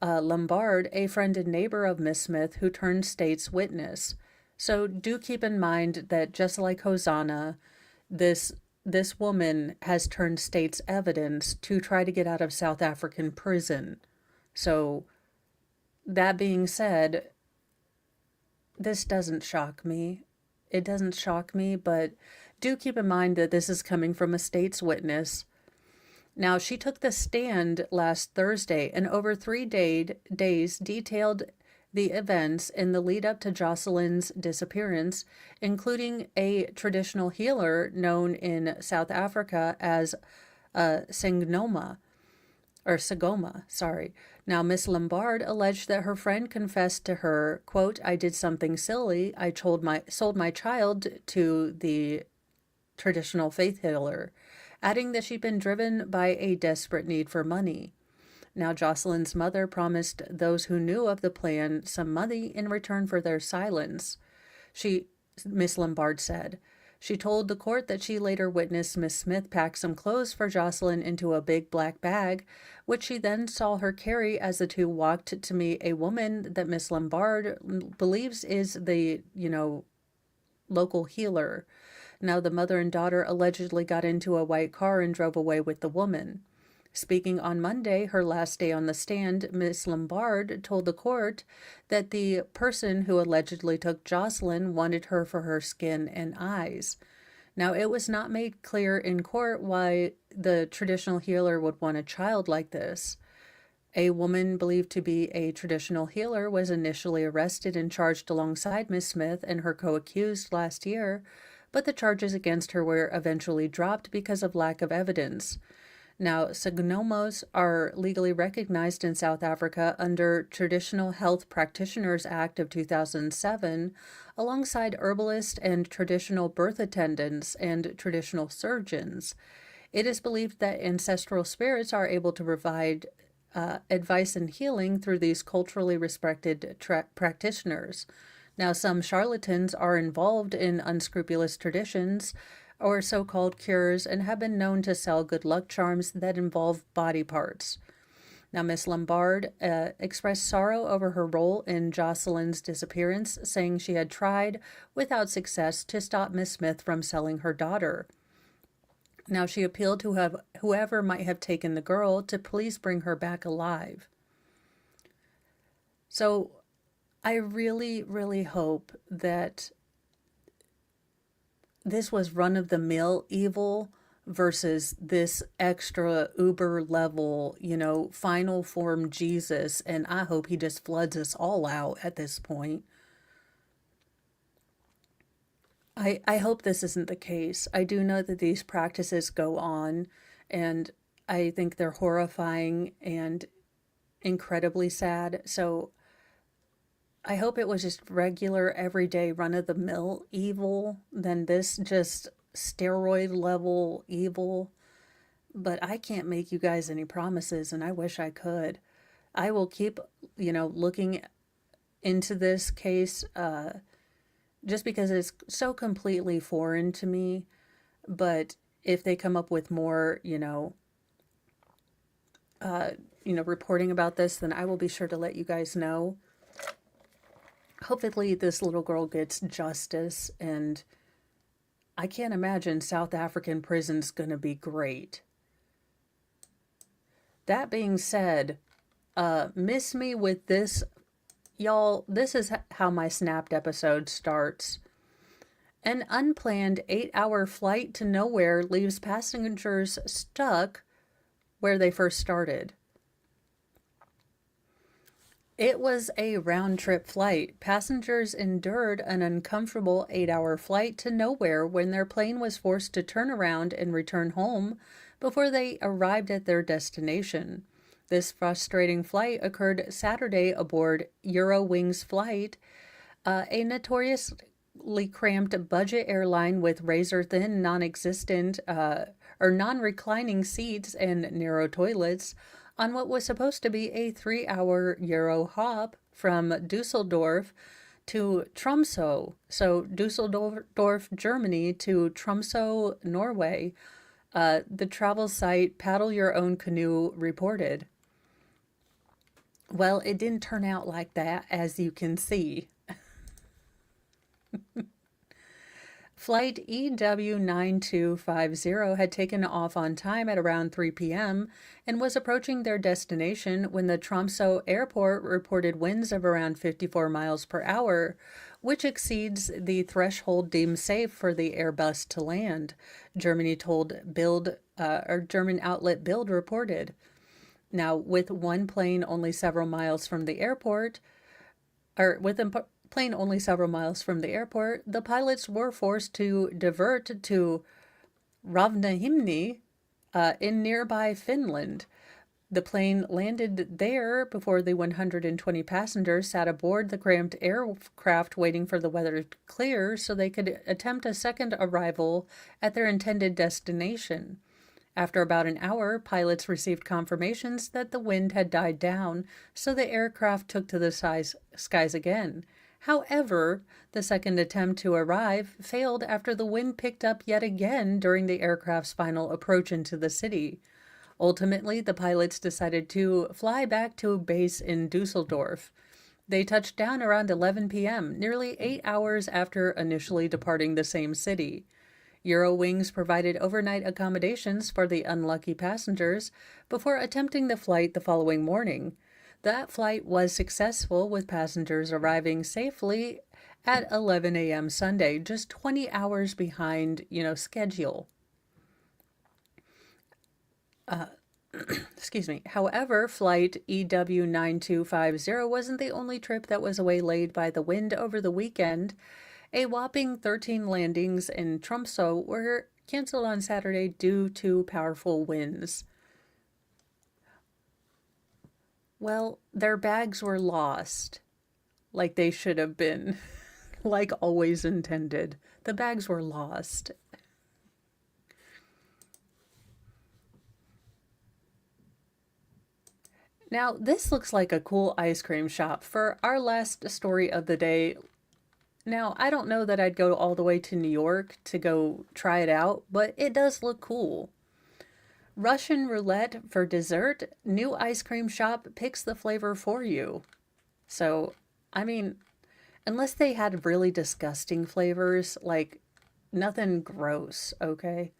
Lombard, a friend and neighbor of Miss Smith, who turned state's witness. So do keep in mind that just like Hosanna, this woman has turned state's evidence to try to get out of South African prison. So that being said, this doesn't shock me. It doesn't shock me, but do keep in mind that this is coming from a state's witness. Now, she took the stand last Thursday and over 3 days detailed the events in the lead up to Jocelyn's disappearance, including a traditional healer known in South Africa as Sagoma. Now, Miss Lombard alleged that her friend confessed to her, quote, I did something silly. I sold my child to the traditional faith healer, adding that she'd been driven by a desperate need for money. Now, Jocelyn's mother promised those who knew of the plan some money in return for their silence. Miss Lombard said. She told the court that she later witnessed Miss Smith pack some clothes for Jocelyn into a big black bag, which she then saw her carry as the two walked to meet a woman that Miss Lombard believes is the, local healer. Now, the mother and daughter allegedly got into a white car and drove away with the woman. Speaking on Monday, her last day on the stand, Miss Lombard told the court that the person who allegedly took Jocelyn wanted her for her skin and eyes. Now, it was not made clear in court why the traditional healer would want a child like this. A woman believed to be a traditional healer was initially arrested and charged alongside Miss Smith and her co-accused last year, but the charges against her were eventually dropped because of lack of evidence. Now, Sagomos are legally recognized in South Africa under Traditional Health Practitioners Act of 2007, alongside herbalists and traditional birth attendants and traditional surgeons. It is believed that ancestral spirits are able to provide advice and healing through these culturally respected practitioners. Now, some charlatans are involved in unscrupulous traditions or so-called cures and have been known to sell good luck charms that involve body parts. Now, Miss Lombard expressed sorrow over her role in Jocelyn's disappearance, saying she had tried, without success, to stop Miss Smith from selling her daughter. Now, she appealed to whoever might have taken the girl to please bring her back alive. So, I really, really hope that this was run-of-the-mill evil versus this extra uber level, final form Jesus. And I hope he just floods us all out at this point. I hope this isn't the case. I do know that these practices go on, and I think they're horrifying and incredibly sad. So I hope it was just regular, everyday, run of the mill evil than this just steroid level evil. But I can't make you guys any promises, and I wish I could. I will keep, looking into this case just because it's so completely foreign to me. But if they come up with more, reporting about this, then I will be sure to let you guys know. Hopefully this little girl gets justice, and I can't imagine South African prison's gonna be great. That being said, miss me with this, y'all. This is how my snapped episode starts. An unplanned 8-hour flight to nowhere leaves passengers stuck where they first started. It was a round-trip flight. Passengers endured an uncomfortable 8-hour flight to nowhere when their plane was forced to turn around and return home before they arrived at their destination. This frustrating flight occurred Saturday aboard Eurowings flight, a notoriously cramped budget airline with razor-thin, non-existent, or non-reclining seats and narrow toilets, on what was supposed to be a 3-hour Euro hop from Dusseldorf to Tromsø. So Dusseldorf, Germany to Tromsø, Norway. The travel site Paddle Your Own Canoe reported. Well, it didn't turn out like that, as you can see. Flight EW9250 had taken off on time at around 3 p.m. and was approaching their destination when the Tromsø airport reported winds of around 54 miles per hour, which exceeds the threshold deemed safe for the Airbus to land, German outlet Bild reported. Now, with one plane only several miles from the airport, the pilots were forced to divert to Rovaniemi in nearby Finland. The plane landed there before the 120 passengers sat aboard the cramped aircraft waiting for the weather to clear so they could attempt a second arrival at their intended destination. After about an hour, pilots received confirmations that the wind had died down, so the aircraft took to the skies again. However, the second attempt to arrive failed after the wind picked up yet again during the aircraft's final approach into the city. Ultimately, the pilots decided to fly back to base in Dusseldorf. They touched down around 11 p.m., nearly 8 hours after initially departing the same city. Eurowings provided overnight accommodations for the unlucky passengers before attempting the flight the following morning. That flight was successful, with passengers arriving safely at 11 a.m. Sunday, just 20 hours behind, schedule. Excuse me. However, flight EW9250 wasn't the only trip that was waylaid by the wind over the weekend. A whopping 13 landings in Tromsø were canceled on Saturday due to powerful winds. Well, their bags were lost, like they should have been, like always intended. The bags were lost. Now, this looks like a cool ice cream shop for our last story of the day. Now, I don't know that I'd go all the way to New York to go try it out, but it does look cool. Russian roulette for dessert, new ice cream shop picks the flavor for you. So, unless they had really disgusting flavors, like nothing gross, okay?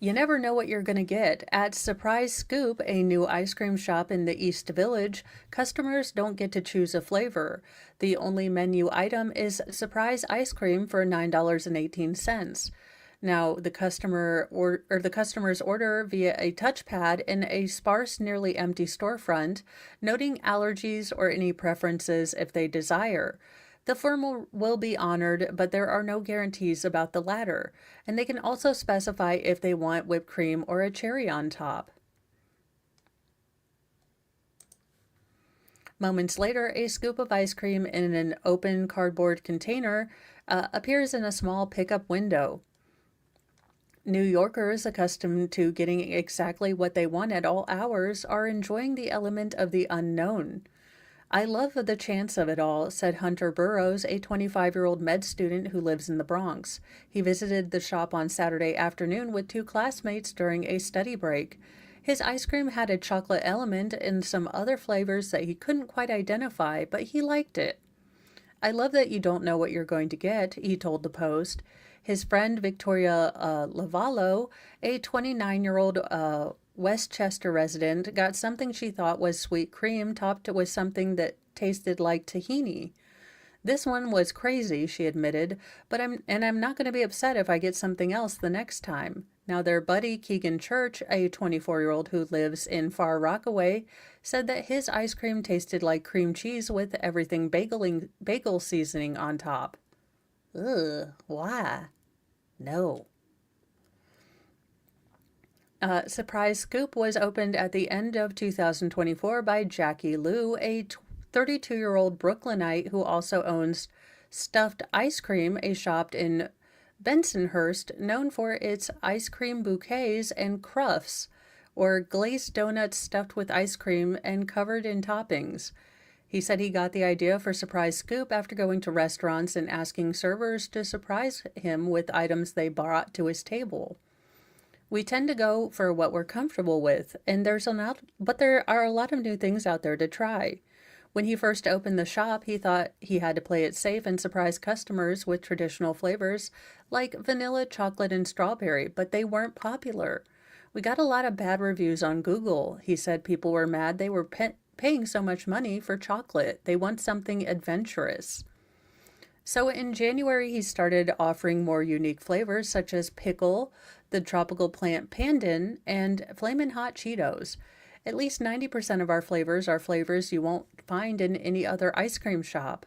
You never know what you're going to get. At Surprise Scoop, a new ice cream shop in the East Village, customers don't get to choose a flavor. The only menu item is surprise ice cream for $9.18. Now, the customer's order via a touchpad in a sparse, nearly empty storefront, noting allergies or any preferences if they desire. The former will be honored, but there are no guarantees about the latter, and they can also specify if they want whipped cream or a cherry on top. Moments later, a scoop of ice cream in an open cardboard container appears in a small pickup window. New Yorkers, accustomed to getting exactly what they want at all hours, are enjoying the element of the unknown. I love the chance of it all, said Hunter Burroughs, a 25-year-old med student who lives in the Bronx. He visited the shop on Saturday afternoon with two classmates during a study break. His ice cream had a chocolate element and some other flavors that he couldn't quite identify, but he liked it. I love that you don't know what you're going to get, he told the Post. His friend Victoria Lavallo, a 29-year-old Westchester resident, got something she thought was sweet cream topped with something that tasted like tahini. This one was crazy, she admitted, but I'm not going to be upset if I get something else the next time. Now their buddy Keegan Church, a 24-year-old who lives in Far Rockaway, said that his ice cream tasted like cream cheese with everything bagel seasoning on top. Ugh, why? No. Surprise Scoop was opened at the end of 2024 by Jackie Liu, a 32-year-old Brooklynite who also owns Stuffed Ice Cream, a shop in Bensonhurst known for its ice cream bouquets and cruffs, or glazed donuts stuffed with ice cream and covered in toppings. He said he got the idea for Surprise Scoop after going to restaurants and asking servers to surprise him with items they brought to his table. We tend to go for what we're comfortable with, and there are a lot of new things out there to try. When he first opened the shop, he thought he had to play it safe and surprise customers with traditional flavors like vanilla, chocolate, and strawberry, but they weren't popular. We got a lot of bad reviews on Google. He said people were mad they were paying so much money for chocolate. They want something adventurous. So in January, he started offering more unique flavors such as pickle, the tropical plant pandan, and Flamin' Hot Cheetos. At least 90% of our flavors are flavors you won't find in any other ice cream shop.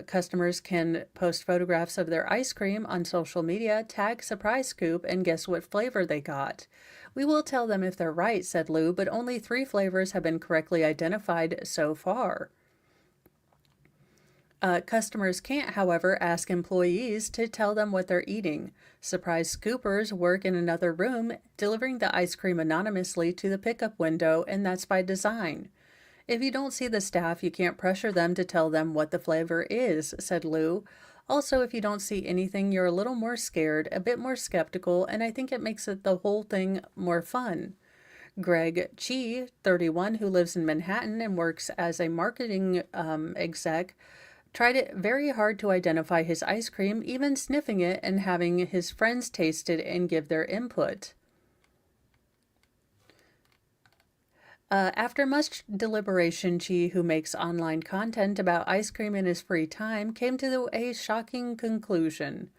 Customers can post photographs of their ice cream on social media, tag Surprise Scoop, and guess what flavor they got. We will tell them if they're right, said Lou, but only 3 flavors have been correctly identified so far. Customers can't, however, ask employees to tell them what they're eating. Surprise Scoopers work in another room, delivering the ice cream anonymously to the pickup window, and that's by design. If you don't see the staff, you can't pressure them to tell them what the flavor is, said Lou. Also, if you don't see anything, you're a little more scared, a bit more skeptical, and I think it makes the whole thing more fun. Greg Chi, 31, who lives in Manhattan and works as a marketing exec, tried it very hard to identify his ice cream, even sniffing it and having his friends taste it and give their input. After much deliberation, Chi, who makes online content about ice cream in his free time, came to a shocking conclusion.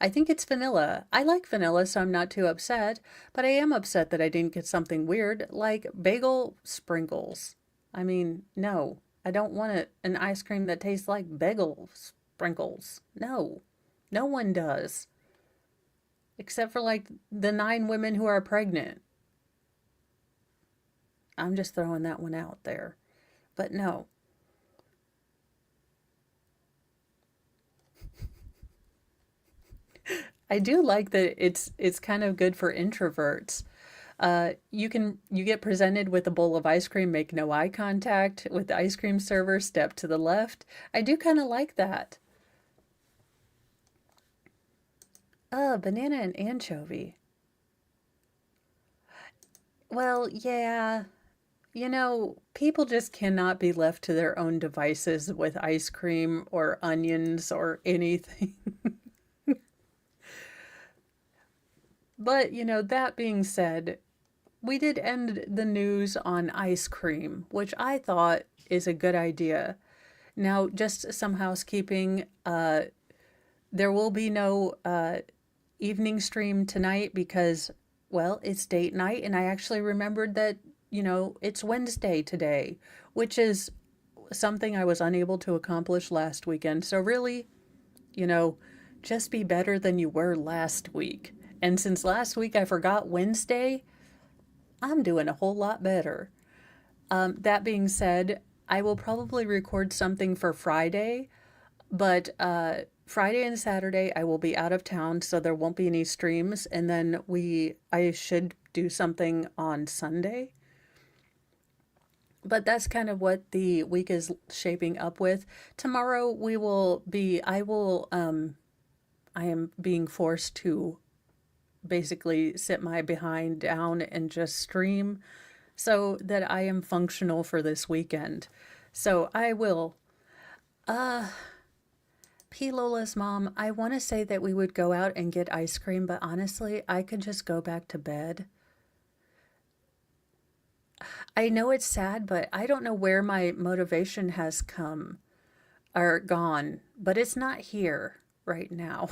I think it's vanilla. I like vanilla, so I'm not too upset, but I am upset that I didn't get something weird, like bagel sprinkles. I mean, no. I don't want an ice cream that tastes like bagel sprinkles. No, no one does. Except for like the 9 women who are pregnant. I'm just throwing that one out there. But no. I do like that it's kind of good for introverts. You get presented with a bowl of ice cream, make no eye contact with the ice cream server, step to the left. I do kind of like that. Banana and anchovy. Well, yeah. People just cannot be left to their own devices with ice cream or onions or anything. But, that being said, we did end the news on ice cream, which I thought is a good idea. Now, just some housekeeping. There will be no evening stream tonight because, well, it's date night, and I actually remembered that, it's Wednesday today, which is something I was unable to accomplish last weekend. So really, you know, just be better than you were last week. And since last week I forgot Wednesday, I'm doing a whole lot better. That being said, I will probably record something for Friday, but Friday and Saturday I will be out of town, so there won't be any streams. And then I should do something on Sunday. But that's kind of what the week is shaping up with. Tomorrow I am being forced to basically sit my behind down and just stream so that I am functional for this weekend. So I will. P. Lola's mom, I want to say that we would go out and get ice cream, but honestly, I could just go back to bed. I know it's sad, but I don't know where my motivation has come or gone, but it's not here right now.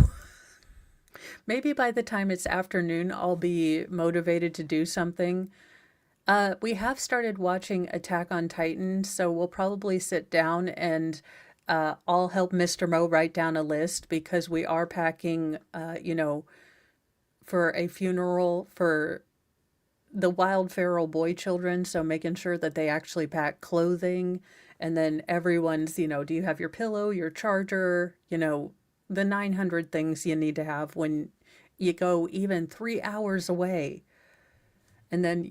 Maybe by the time it's afternoon, I'll be motivated to do something. We have started watching Attack on Titan, so we'll probably sit down and I'll help Mr. Mo write down a list because we are packing, for a funeral for the wild feral boy children. So making sure that they actually pack clothing, and then everyone's, do you have your pillow, your charger, the 900 things you need to have when you go even 3 hours away. And then,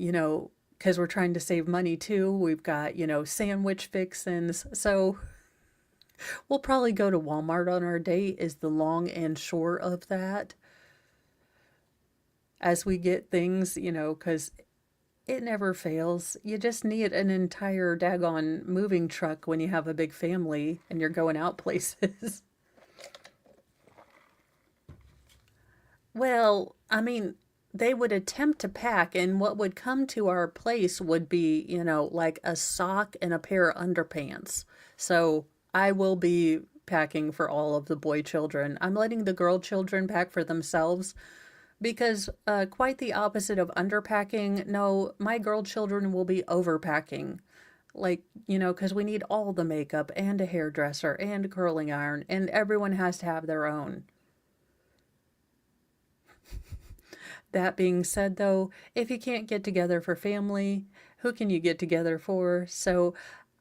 because we're trying to save money too, we've got, sandwich fixins. So we'll probably go to Walmart on our date, is the long and short of that. As we get things, because it never fails. You just need an entire daggone moving truck when you have a big family and you're going out places. Well, I mean, they would attempt to pack, and what would come to our place would be, like a sock and a pair of underpants. So I will be packing for all of the boy children. I'm letting the girl children pack for themselves because quite the opposite of underpacking. No, my girl children will be overpacking. Like, because we need all the makeup and a hairdresser and a curling iron, and everyone has to have their own. That being said, though, if you can't get together for family, who can you get together for? So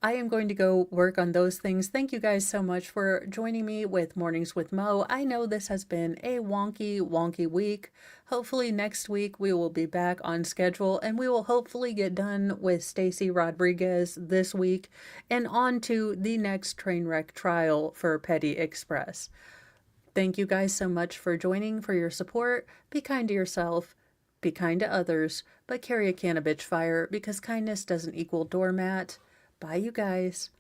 I am going to go work on those things. Thank you guys so much for joining me with Mornings with Mo. I know this has been a wonky week. Hopefully next week we will be back on schedule, and we will hopefully get done with Stacy Rodriguez this week and on to the next train wreck trial for Petty Express. Thank you guys so much for joining, for your support. Be kind to yourself, be kind to others, but carry a can of bitch fire because kindness doesn't equal doormat. Bye, you guys.